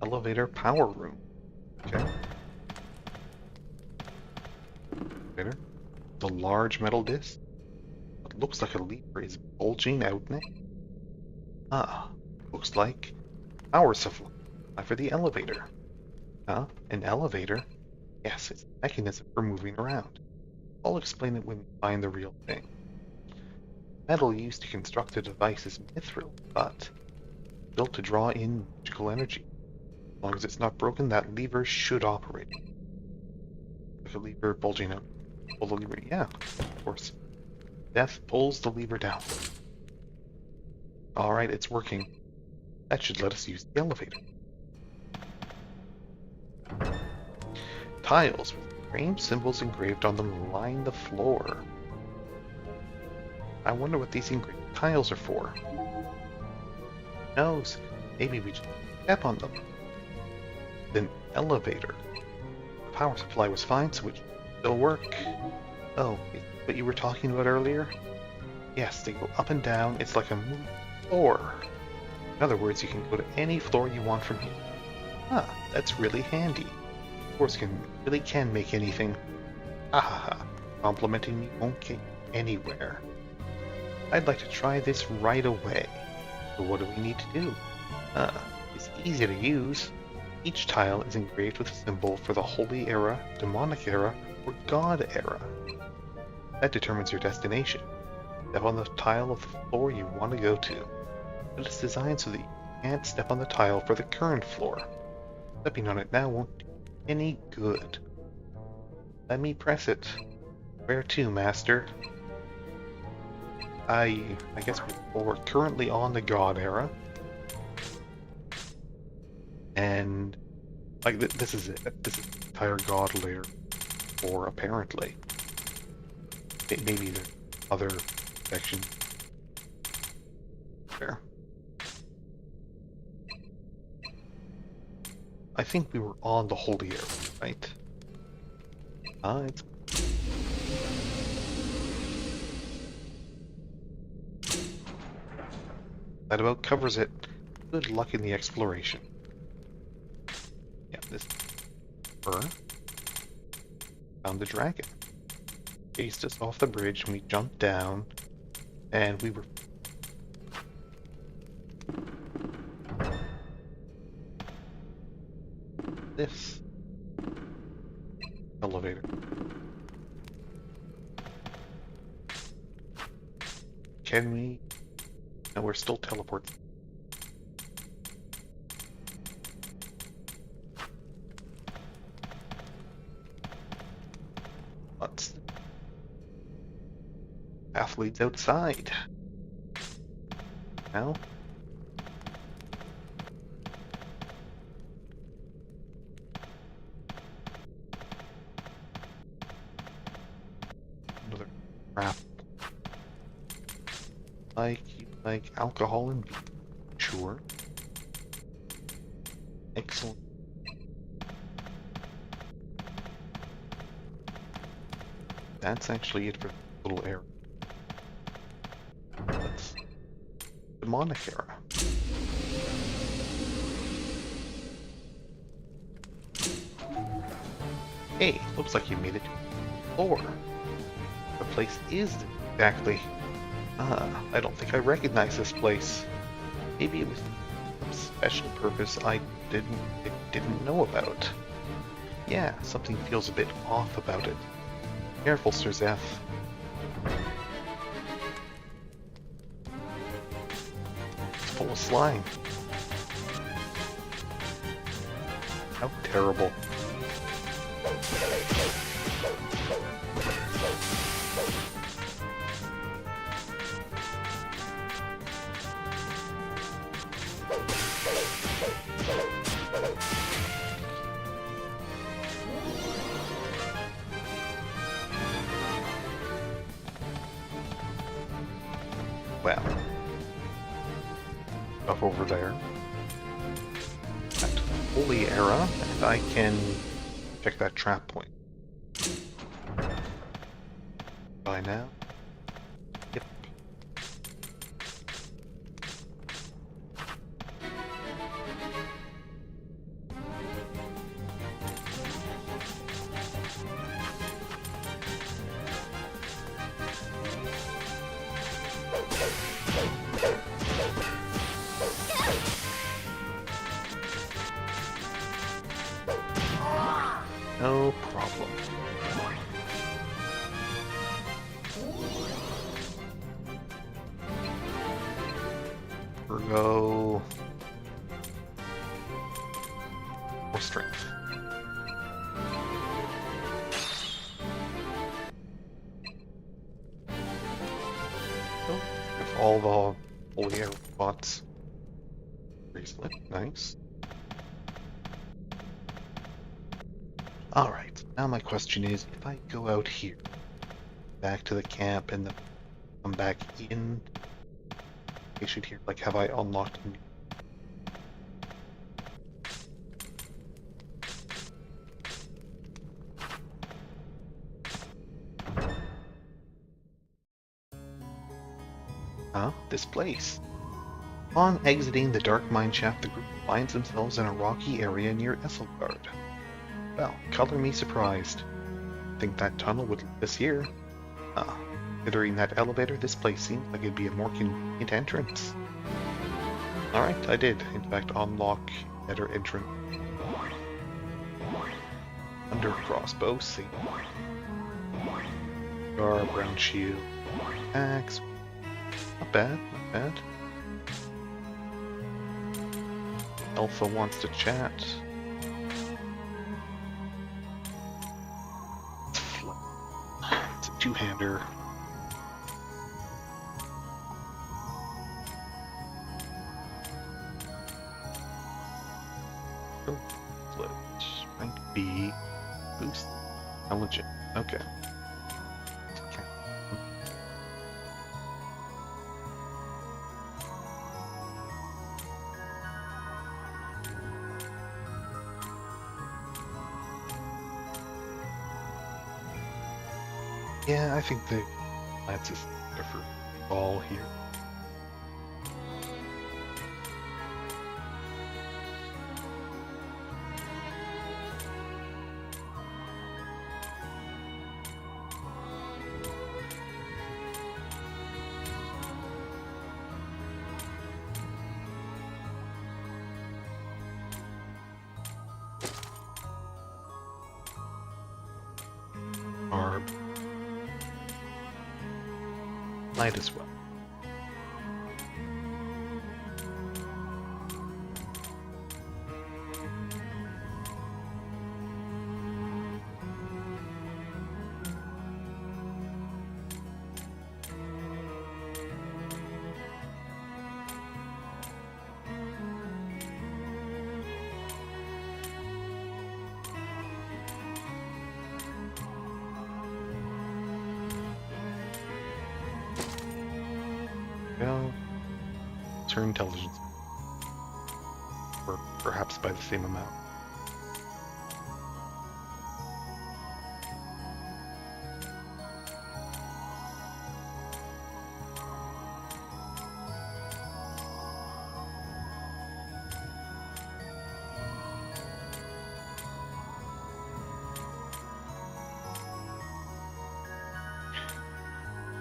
S1: Elevator power room. Okay. Elevator. The large metal disc. What looks like a lever is bulging out now. Ah, looks like power supply for the elevator. Huh? An elevator? Yes, it's a mechanism for moving around. I'll explain it when we find the real thing. Metal used to construct the device is mithril, but built to draw in magical energy. As long as it's not broken, that lever should operate. With a lever bulging out. Pull the lever, yeah, of course. Death pulls the lever down. Alright, it's working. That should let us use the elevator. Tiles with strange symbols engraved on them line the floor. I wonder what these engraved tiles are for. Who knows? Maybe we just step on them. An elevator. The power supply was fine, so it should still work. Oh, it's what you were talking about earlier? Yes, they go up and down. It's like a moving floor. In other words, you can go to any floor you want from here. Ah, that's really handy. Dwarves really can make anything. Ha ha ha. Complimenting me won't get anywhere. I'd like to try this right away. So what do we need to do? It's easy to use. Each tile is engraved with a symbol for the Holy Era, Demonic Era, or God Era. That determines your destination. Step on the tile of the floor you want to go to. But it's designed so that you can't step on the tile for the current floor. Stepping on it now won't do any good. Let me press it. Where to, Master? I guess we're currently on the God Era. And like this is it. This is the entire God layer, or apparently. Maybe the other section there. I think we were on the Holy Era, right? It's that about covers it. Good luck in the exploration. Yeah, this found the dragon. Chased us off the bridge and we jumped down and we were this elevator. Can we? No, we're still teleporting. What's path leads outside? Now? Another crap. Like you like alcohol and beer. Sure. Excellent. That's actually it for the little area. That's demonic era. Hey, looks like you made it to the floor. The place is exactly... I don't think I recognize this place. Maybe it was some special purpose I didn't know about. Yeah, something feels a bit off about it. Careful, Sir Zeph. It's full of slime. How terrible. Well, up over there. Back to the Holy Era, and I can check that trap point. By now. Yep. No problem. Virgo. Or strength. Oh, with all the holy air spots. Bracelet, nice. Alright, now my question is, if I go out here, back to the camp, and then come back in, I should hear, like, have I unlocked a new... Huh? This place. Upon exiting the dark mine shaft, the group finds themselves in a rocky area near Esselgard. Well, color me surprised. Think that tunnel would lead us here. Considering that elevator, this place seems like it'd be a more convenient entrance. Alright, I did, in fact, unlock better entrance. Under crossbow, see. Scar, brown shield, axe. Not bad, not bad. Alpha wants to chat. It's a two-hander. Flip. Rank B. Boost. Intelligent. Okay. Yeah, I think the lance is better for ball here. Orb. Might as well. her intelligence. Or perhaps by the same amount.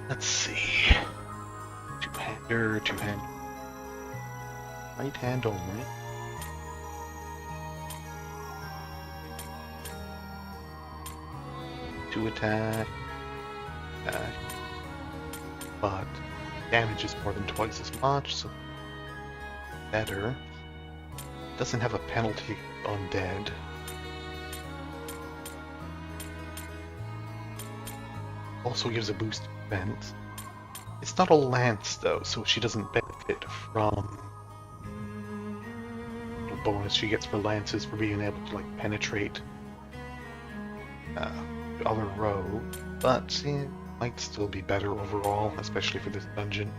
S1: Let's see. Two-hander, two-hand. Right hand only. Two attack. Attack. But damage is more than twice as much, so better. Doesn't have a penalty on dead. Also gives a boost to defense. It's not a lance though, so she doesn't benefit from the bonus she gets for lances for being able to like penetrate the other row. But it might still be better overall, especially for this dungeon.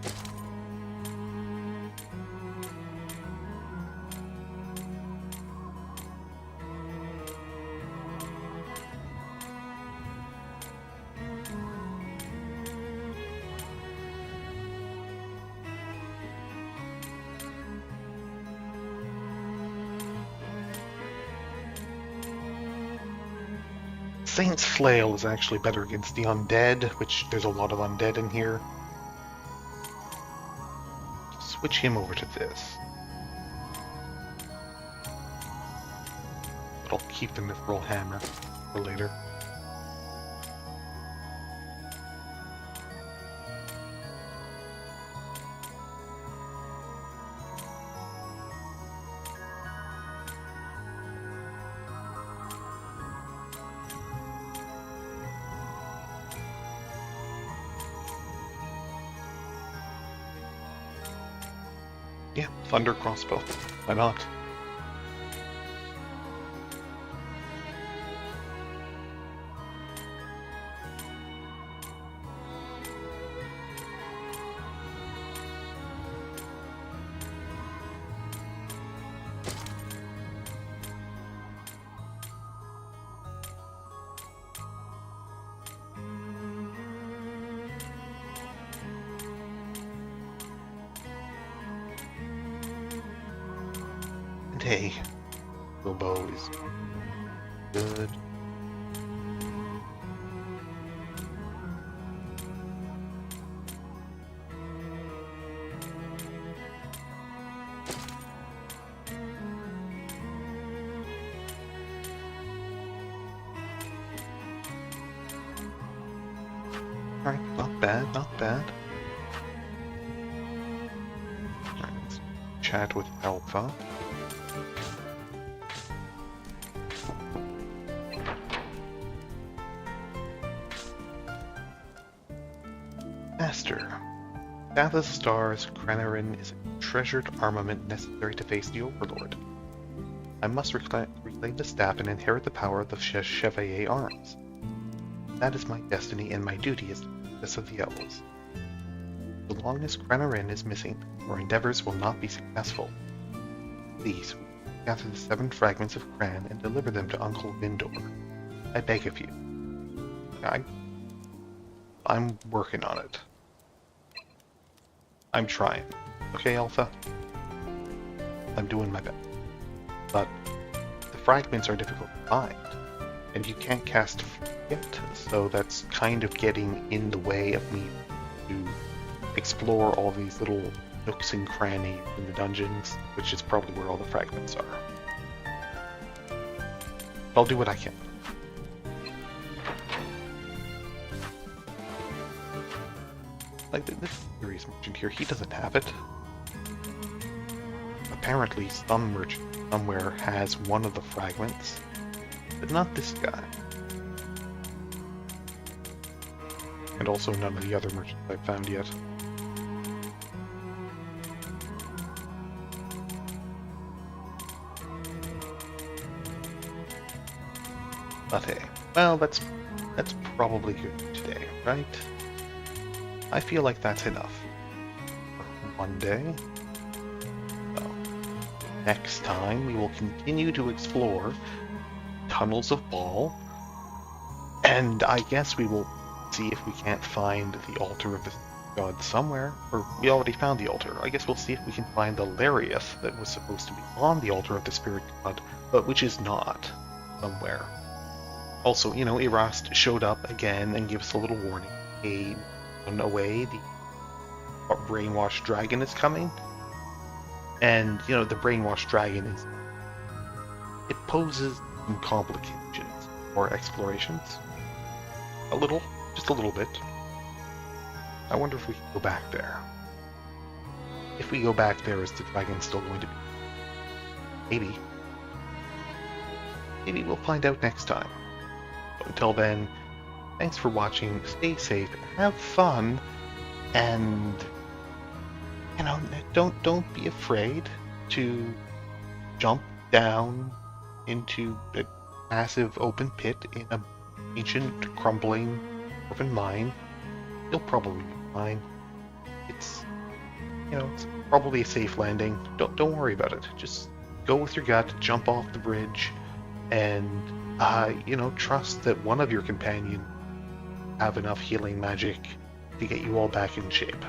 S1: Saint's Flail is actually better against the undead, which there's a lot of undead in here. Switch him over to this. But I'll keep the mithril hammer for later. Yeah, thunder crossbow. Why not? And hey, the bow is good. Alright, not bad, not bad. Alright, let's chat with Alpha. Master, Path of the Stars, Kranarin is a treasured armament necessary to face the Overlord. I must reclaim the staff and inherit the power of the Chevalier arms. That is my destiny and my duty as the Princess of the Elves. So long as Kranarin is missing, our endeavors will not be successful. Please, gather the 7 fragments of Kran and deliver them to Uncle Vindor. I beg of you. I'm working on it. I'm trying. Okay, Alpha? I'm doing my best. But the fragments are difficult to find, and you can't cast yet, so that's kind of getting in the way of me to explore all these little nooks and crannies in the dungeons, which is probably where all the fragments are. I'll do what I can. Like, this series merchant here, he doesn't have it. Apparently, some merchant somewhere has one of the fragments, but not this guy. And also none of the other merchants I've found yet. But hey, well, that's probably good today, right? I feel like that's enough for one day. next time we will continue to explore Tunnels of Baal, and I guess we will see if we can't find the altar of the god somewhere. Or we already found the altar. I guess we'll see if we can find the lariat that was supposed to be on the altar of the spirit god, but which is not, somewhere. Also, Erast showed up again and gives a little warning. Hey, run away, the brainwashed dragon is coming. And, the brainwashed dragon it poses some complications for explorations. Just a little bit. I wonder if we can go back there. If we go back there, is the dragon still going to be? Maybe. Maybe we'll find out next time. But until then, thanks for watching, stay safe, have fun, and don't be afraid to jump down into a massive open pit in an ancient, crumbling dwarven mine. You'll probably be fine. It's probably a safe landing. Don't worry about it. Just go with your gut, jump off the bridge, and trust that one of your companions have enough healing magic to get you all back in shape.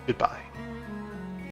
S1: Goodbye.